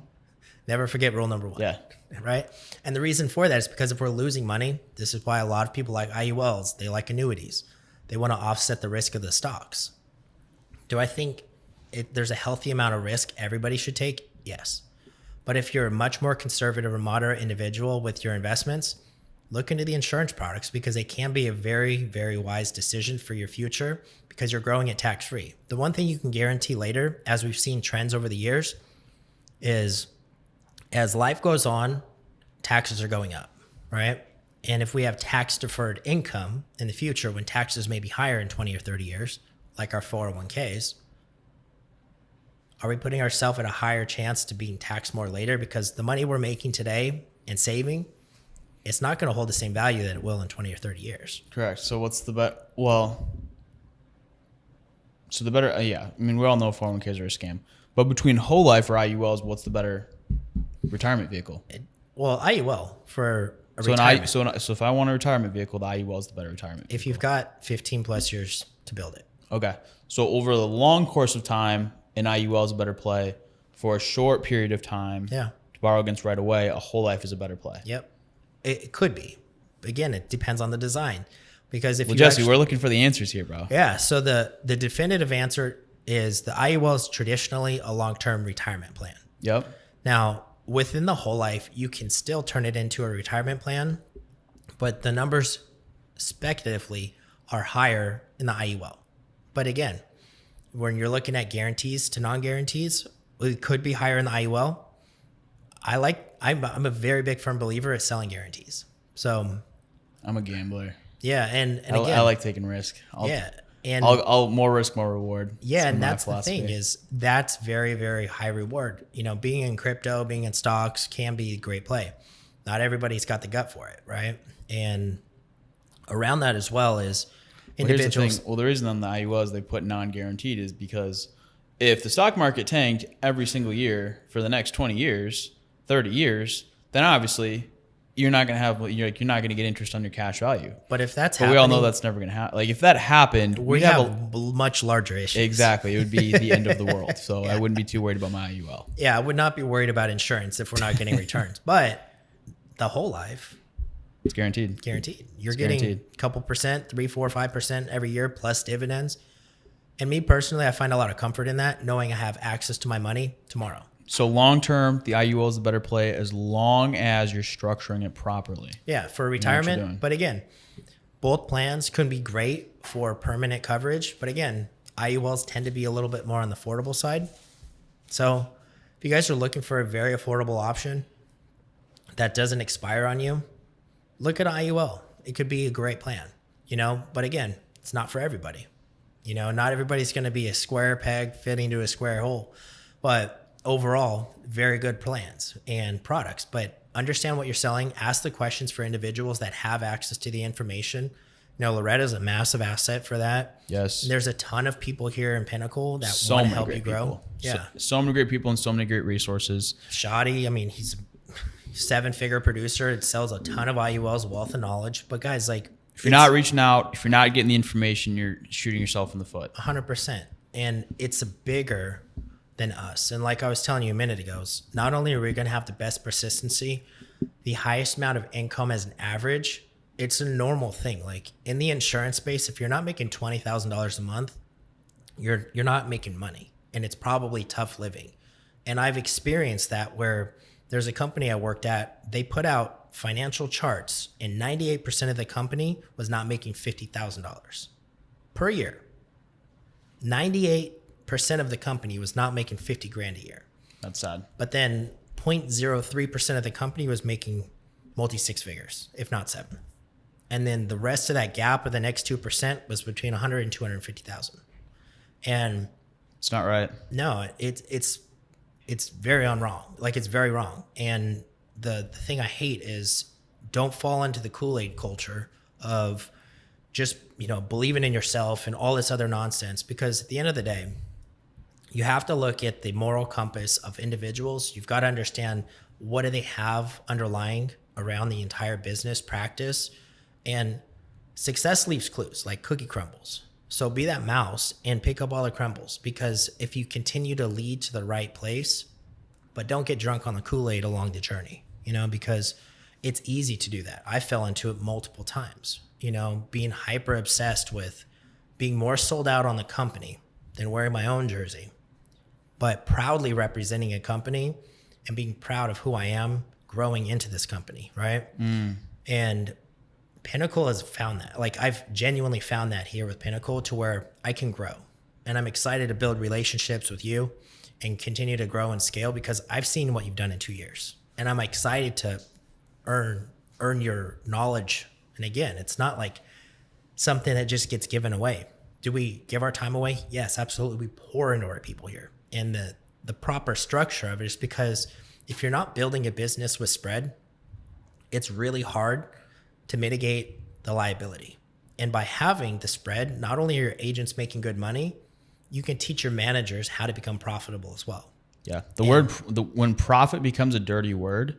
Never forget rule number 1. Yeah. Right? And the reason for that is because if we're losing money, this is why a lot of people like IULs, they like annuities. They want to offset the risk of the stocks. Do I think there's a healthy amount of risk everybody should take? Yes. But if you're a much more conservative or moderate individual with your investments, look into the insurance products, because they can be a very, very wise decision for your future, because you're growing it tax-free. The one thing you can guarantee later, as we've seen trends over the years, is as life goes on, taxes are going up, right? And if we have tax-deferred income in the future, when taxes may be higher in 20 or 30 years, like our 401ks, are we putting ourselves at a higher chance to being taxed more later? Because the money we're making today and saving, it's not going to hold the same value that it will in 20 or 30 years. Correct. So what's the better? Well, so the better, yeah. I mean, we all know 401ks are a scam. But between whole life or IULs, what's the better retirement vehicle? Well, IUL for a retirement. So if I want a retirement vehicle, the IUL is the better retirement vehicle. If you've got 15 plus years to build it. Okay. So over the long course of time, an IUL is a better play. For a short period of time, Yeah. to borrow against right away, a whole life is a better play. Yep. It could be. Again, it depends on the design. Because if Well, you Jesse, we're looking for the answers here, bro. Yeah. So the definitive answer is the IUL is traditionally a long-term retirement plan. Yep. Now, within the whole life, you can still turn it into a retirement plan, but the numbers speculatively are higher in the IUL. But again, when you're looking at guarantees to non-guarantees, it could be higher in the IUL. I'm a very big firm believer at selling guarantees. So I'm a gambler. yeah, and again, I like taking risk. I'll more risk, more reward. Yeah, and that's the thing is that's very, very high reward. You know, being in crypto, being in stocks can be a great play. Not everybody's got the gut for it, right? And around that as well is individuals. Here's the thing. Well, the reason on the IULs they put non-guaranteed is because if the stock market tanked every single year for the next 20 years, 30 years, then obviously you're not going to get interest on your cash value. But if that's happening, we all know that's never going to happen. Like if that happened, we'd have much larger issues. Exactly. It would be the end of the world. So yeah. I wouldn't be too worried about my IUL. Yeah. I would not be worried about insurance if we're not getting returns, but the whole life, it's guaranteed. You're getting a couple percent, 3, 4, 5% every year plus dividends. And me personally, I find a lot of comfort in that, knowing I have access to my money tomorrow. So long term, the IUL is a better play as long as you're structuring it properly. Yeah, for retirement. But again, both plans can be great for permanent coverage. But again, IULs tend to be a little bit more on the affordable side. So if you guys are looking for a very affordable option that doesn't expire on you, look at IUL. It could be a great plan, you know, but again, it's not for everybody. You know, not everybody's going to be a square peg fitting to a square hole, but overall, very good plans and products. But understand what you're selling. Ask the questions for individuals that have access to the information. You know, Loretta's a massive asset for that. Yes. There's a ton of people here in Pinnacle that want to help you grow. People. Yeah. So many great people and so many great resources. Shoddy, I mean, he's a 7-figure producer. It sells a ton of IULs, wealth of knowledge. But guys, like, if you're not reaching out, if you're not getting the information, you're shooting yourself in the foot. 100%. And it's bigger than us. And like I was telling you a minute ago, not only are we going to have the best persistency, the highest amount of income as an average, it's a normal thing. Like in the insurance space, if you're not making $20,000 a month, you're not making money, and it's probably tough living. And I've experienced that where there's a company I worked at, they put out financial charts and 98% of the company was not making $50,000 per year. 98% of the company was not making 50 grand a year. That's sad. But then 0.03% of the company was making multi 6 figures, if not 7. And then the rest of that gap of the next 2% was between 100 and 250,000. And it's not right. No, it's very wrong. Like it's very wrong. And the thing I hate is don't fall into the Kool-Aid culture of just, you know, believing in yourself and all this other nonsense, because at the end of the day, you have to look at the moral compass of individuals. You've got to understand what do they have underlying around the entire business practice. And success leaves clues like cookie crumbles. So be that mouse and pick up all the crumbles, because if you continue to lead to the right place, but don't get drunk on the Kool-Aid along the journey, you know, because it's easy to do that. I fell into it multiple times, you know, being hyper obsessed with being more sold out on the company than wearing my own jersey, but proudly representing a company and being proud of who I am growing into this company, right? And Pinnacle has found that. Like I've genuinely found that here with Pinnacle to where I can grow. And I'm excited to build relationships with you and continue to grow and scale, because I've seen what you've done in 2 years. And I'm excited to earn your knowledge. And again, it's not like something that just gets given away. Do we give our time away? Yes, absolutely. We pour into our people here. And the proper structure of it is because if you're not building a business with spread, it's really hard to mitigate the liability. And by having the spread, not only are your agents making good money, you can teach your managers how to become profitable as well. Yeah. When profit becomes a dirty word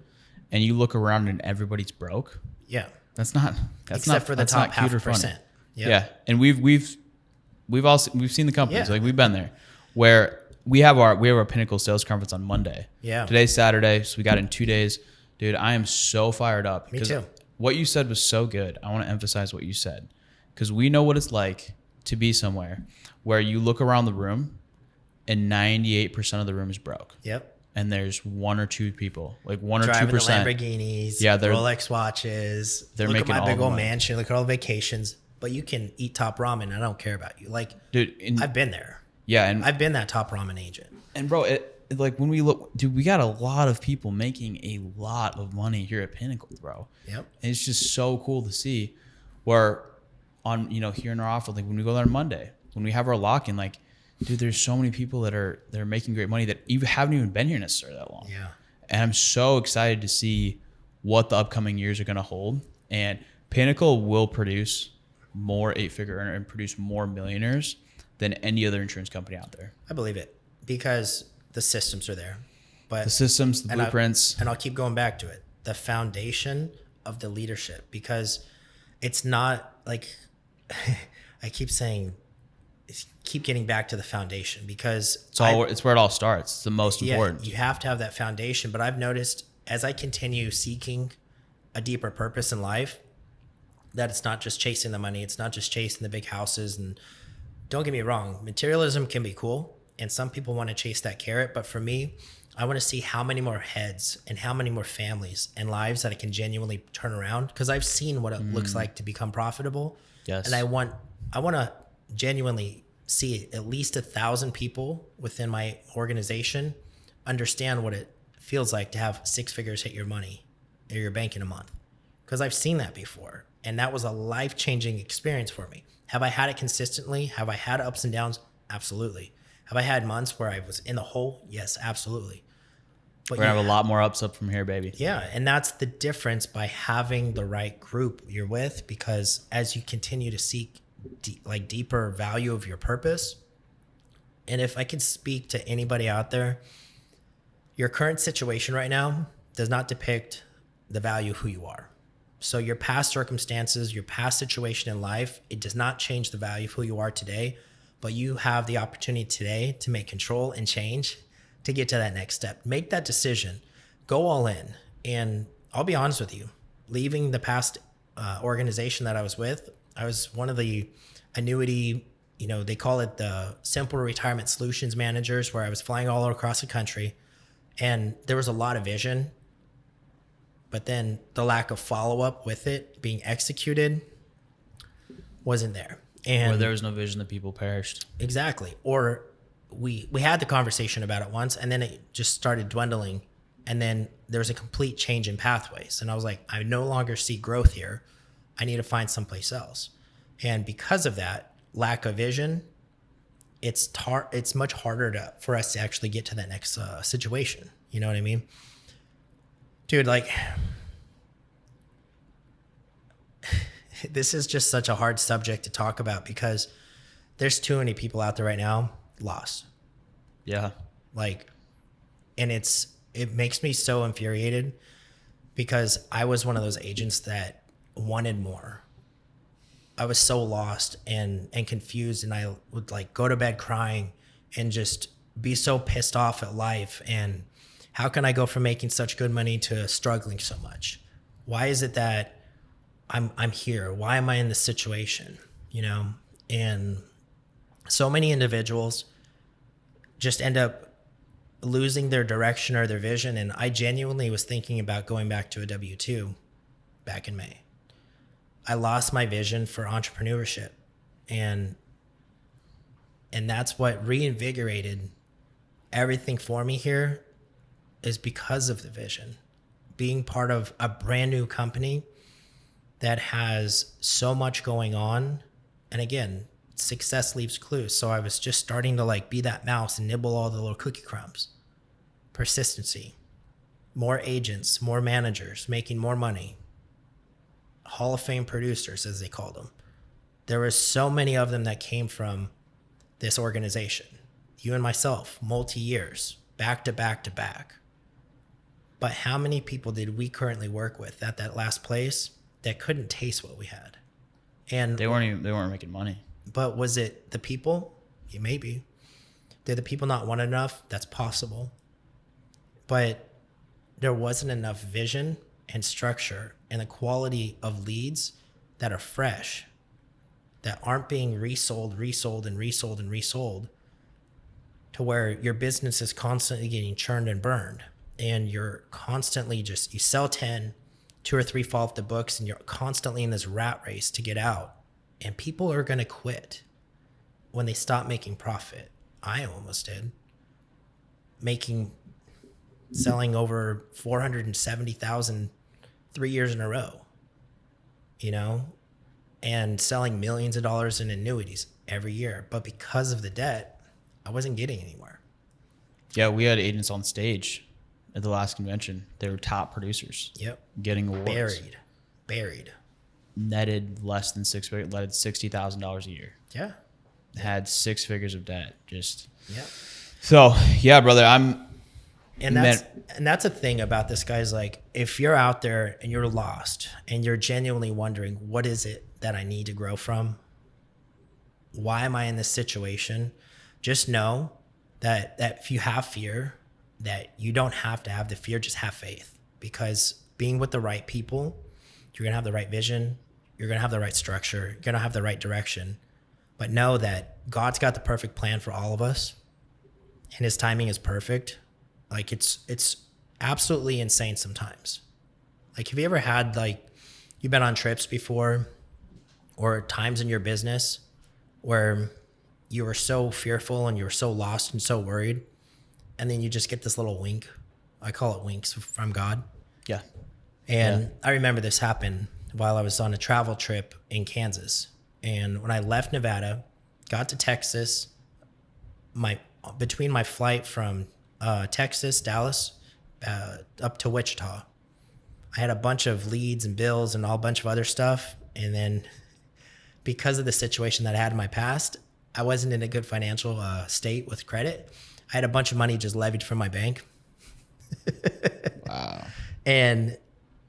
and you look around and everybody's broke. Yeah. Except for the top 0.5%. Yeah. And we've we've seen the companies, Yeah. like we've been there, where we have our Pinnacle Sales Conference on Monday. Yeah. Today's Saturday, so we got it in 2 days. Dude, I am so fired up. Me too. What you said was so good. I want to emphasize what you said, because we know what it's like to be somewhere where you look around the room and 98% of the room is broke. Yep. And there's 1 or 2 people, like 1 or 2%. Driving the Lamborghinis, Yeah, they're Rolex watches. they're look making at all my big the old money. mansion. Look at all the vacations. But you can eat top ramen. I don't care about you. Like, Dude, I've been there. yeah, and I've been that top ramen agent. And bro, like when we look, dude, we got a lot of people making a lot of money here at Pinnacle, bro. Yep. And it's just so cool to see where on, here in our office, like when we go there on Monday, when we have our lock-in, like, dude, there's so many people that are making great money that even haven't even been here necessarily that long. Yeah. And I'm so excited to see what the upcoming years are going to hold. And Pinnacle will produce more 8-figure earner and produce more millionaires than any other insurance company out there. I believe it because the systems are there. But The systems, the blueprints. and I'll keep going back to it. The foundation of the leadership, because it's not like I keep saying, keep getting back to the foundation, because It's where it all starts. It's the most important. You have to have that foundation. But I've noticed as I continue seeking a deeper purpose in life, that it's not just chasing the money. It's not just chasing the big houses. And don't get me wrong, materialism can be cool. And some people want to chase that carrot. But for me, I want to see how many more heads and how many more families and lives that I can genuinely turn around. Because I've seen what it looks like to become profitable. Yes. And I want to genuinely see at least 1,000 people within my organization understand what it feels like to have 6 figures hit your money or your bank in a month. Because I've seen that before. And that was a life-changing experience for me. Have I had it consistently? Have I had ups and downs? Absolutely. Have I had months where I was in the hole? Yes, absolutely. But We're going to have a lot more ups up from here, baby. yeah, and that's the difference by having the right group you're with, because as you continue to seek deeper value of your purpose, and if I can speak to anybody out there, your current situation right now does not depict the value of who you are. So your past circumstances, your past situation in life, it does not change the value of who you are today, but you have the opportunity today to make control and change to get to that next step. Make that decision, go all in. And I'll be honest with you, leaving the past organization that I was with, I was one of the annuity, they call it the simple retirement solutions managers, where I was flying all across the country, and there was a lot of vision, but then the lack of follow-up with it being executed wasn't there. And Where there was no vision, the people perished. exactly. Or we had the conversation about it once, and then it just started dwindling, and then there was a complete change in pathways. And I was like, I no longer see growth here. I need to find someplace else. And because of that lack of vision, it's much harder for us to actually get to that next situation. You know what I mean? Dude, like, this is just such a hard subject to talk about, because there's too many people out there right now lost. Yeah. Like, and it makes me so infuriated, because I was one of those agents that wanted more. I was so lost and confused, and I would go to bed crying and just be so pissed off at life. And how can I go from making such good money to struggling so much? Why is it that I'm here? Why am I in this situation? And so many individuals just end up losing their direction or their vision. And I genuinely was thinking about going back to a W-2 back in May. I lost my vision for entrepreneurship, and that's what reinvigorated everything for me here, is because of the vision. Being part of a brand new company that has so much going on. And again, success leaves clues. So I was just starting to be that mouse and nibble all the little cookie crumbs. Persistency, more agents, more managers, making more money. Hall of Fame producers, as they call them. There were so many of them that came from this organization. You and myself, multi-years, back to back to back. But how many people did we currently work with at that last place that couldn't taste what we had? And They weren't making money. But was it the people? Yeah, maybe. Did the people not want enough? That's possible. But there wasn't enough vision and structure and the quality of leads that are fresh, that aren't being resold to where your business is constantly getting churned and burned. And you're constantly you sell 10, 2 or 3 fall off the books, and you're constantly in this rat race to get out. And people are going to quit when they stop making profit. I almost did. Selling over 470,000 3 years in a row, and selling millions of dollars in annuities every year. But because of the debt, I wasn't getting anywhere. Yeah, we had agents on stage at the last convention. They were top producers. Yep. Getting awards. Buried. Netted less than netted $60,000 a year. Yeah. Had 6 figures of debt. Just. Yeah. So yeah, brother, And that's a thing about this, guys. Like, if you're out there and you're lost and you're genuinely wondering, what is it that I need to grow from? Why am I in this situation? Just know that if you have fear, that you don't have to have the fear, just have faith. Because being with the right people, you're going to have the right vision, you're going to have the right structure, you're going to have the right direction. But know that God's got the perfect plan for all of us, and his timing is perfect. Like, it's absolutely insane sometimes. Like, have you ever had, like, you've been on trips before, or times in your business where you were so fearful and you were so lost and so worried, and then you just get this little wink? I call it winks from God. Yeah. And I remember this happened while I was on a travel trip in Kansas. And when I left Nevada, got to Texas, between my flight from Texas, Dallas, up to Wichita, I had a bunch of leads and bills and a bunch of other stuff. And then because of the situation that I had in my past, I wasn't in a good financial state with credit. I had a bunch of money just levied from my bank. Wow. And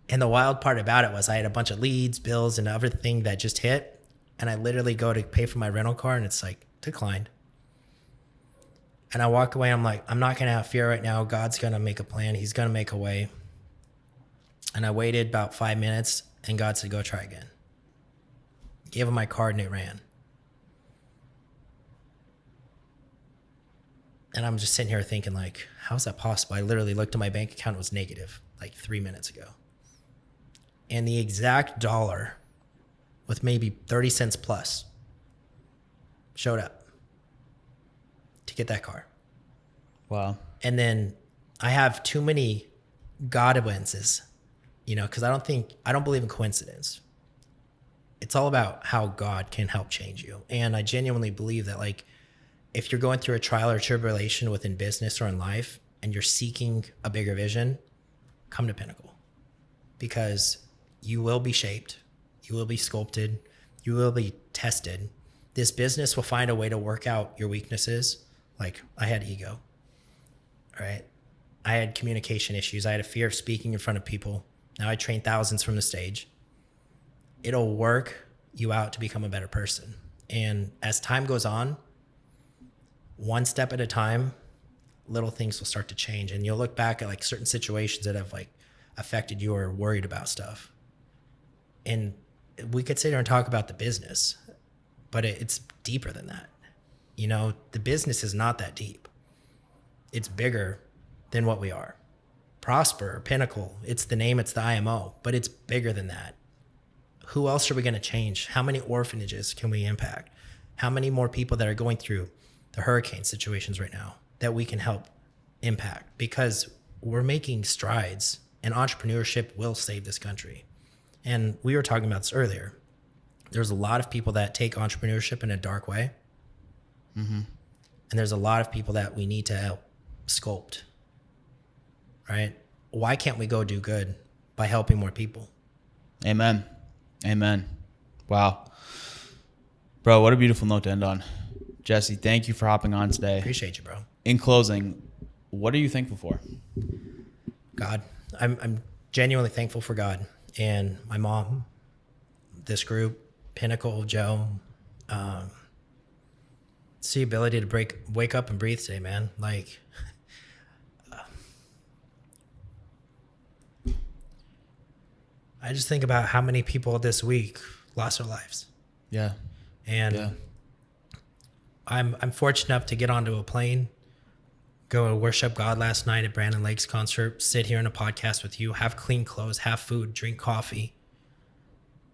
the wild part about it was I had a bunch of leads, bills, and everything that just hit. And I literally go to pay for my rental car, and it's like, declined. And I walk away, I'm like, I'm not going to have fear right now. God's going to make a plan. He's going to make a way. And I waited about 5 minutes, and God said, go try again. Gave him my card, and it ran. And I'm just sitting here thinking, like, how is that possible? I literally looked at my bank account, it was negative like 3 minutes ago. And the exact dollar with maybe 30 cents plus showed up to get that car. Wow. And then I have too many Godwinses, because I don't believe in coincidence. It's all about how God can help change you. And I genuinely believe that, like, if you're going through a trial or tribulation within business or in life and you're seeking a bigger vision, come to Pinnacle, because you will be shaped, you will be sculpted, you will be tested. This business will find a way to work out your weaknesses. Like, I had ego, right? I had communication issues. I had a fear of speaking in front of people. Now I train thousands from the stage. It'll work you out to become a better person. And as time goes on, one step at a time, little things will start to change. And you'll look back at, like, certain situations that have, like, affected you or worried about stuff. And we could sit here and talk about the business, but it's deeper than that. The business is not that deep. It's bigger than what we are. Prosper, Pinnacle, it's the name, it's the IMO, but it's bigger than that. Who else are we going to change? How many orphanages can we impact? How many more people that are going through the hurricane situations right now that we can help impact? Because we're making strides, and entrepreneurship will save this country. And we were talking about this earlier. There's a lot of people that take entrepreneurship in a dark way. Mm-hmm. And there's a lot of people that we need to help sculpt, right? Why can't we go do good by helping more people? Amen. Amen. Wow. Bro, what a beautiful note to end on. Jesse, thank you for hopping on today. Appreciate you, bro. In closing, what are you thankful for? God. I'm genuinely thankful for God and my mom, this group, Pinnacle, Joe, It's the ability to wake up and breathe today, man. Like, I just think about how many people this week lost their lives. Yeah. And I'm fortunate enough to get onto a plane, go and worship God last night at Brandon Lake's concert, sit here in a podcast with you, have clean clothes, have food, drink coffee,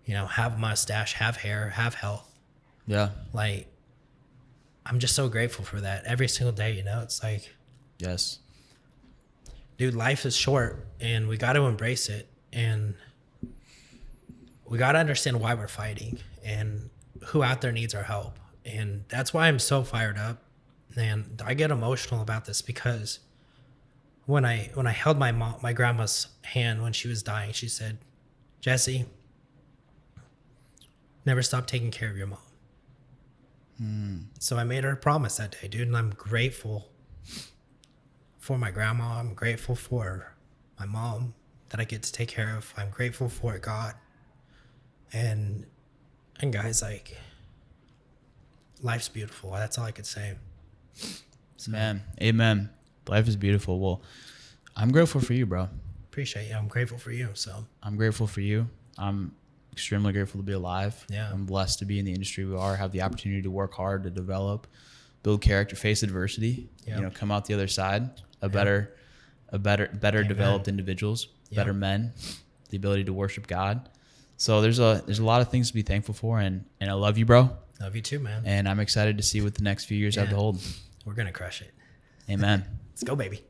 have a mustache, have hair, have health. Yeah. Like, I'm just so grateful for that every single day. It's like, Yes. dude, life is short and we got to embrace it. And we got to understand why we're fighting and who out there needs our help. And that's why I'm so fired up. And I get emotional about this because when I held my grandma's hand when she was dying, she said, "Jesse, never stop taking care of your mom." So I made her a promise that day, dude. And I'm grateful for my grandma. I'm grateful for my mom that I get to take care of. I'm grateful for God. And guys, like, life's beautiful. That's all I could say. So, Man, amen. Life is beautiful. Well, I'm grateful for you, bro. appreciate you. I'm grateful for you. So I'm grateful for you. I'm extremely grateful to be alive. Yeah. I'm blessed to be in the industry we are, have the opportunity to work hard, to develop, build character, face adversity, Yeah. come out the other side, better Amen. developed individuals, Yeah. better men, the ability to worship God. So there's a lot of things to be thankful for, and I love you, bro. love you too, man. And I'm excited to see what the next few years have to Yeah. hold. We're going to crush it. Amen. Let's go, baby.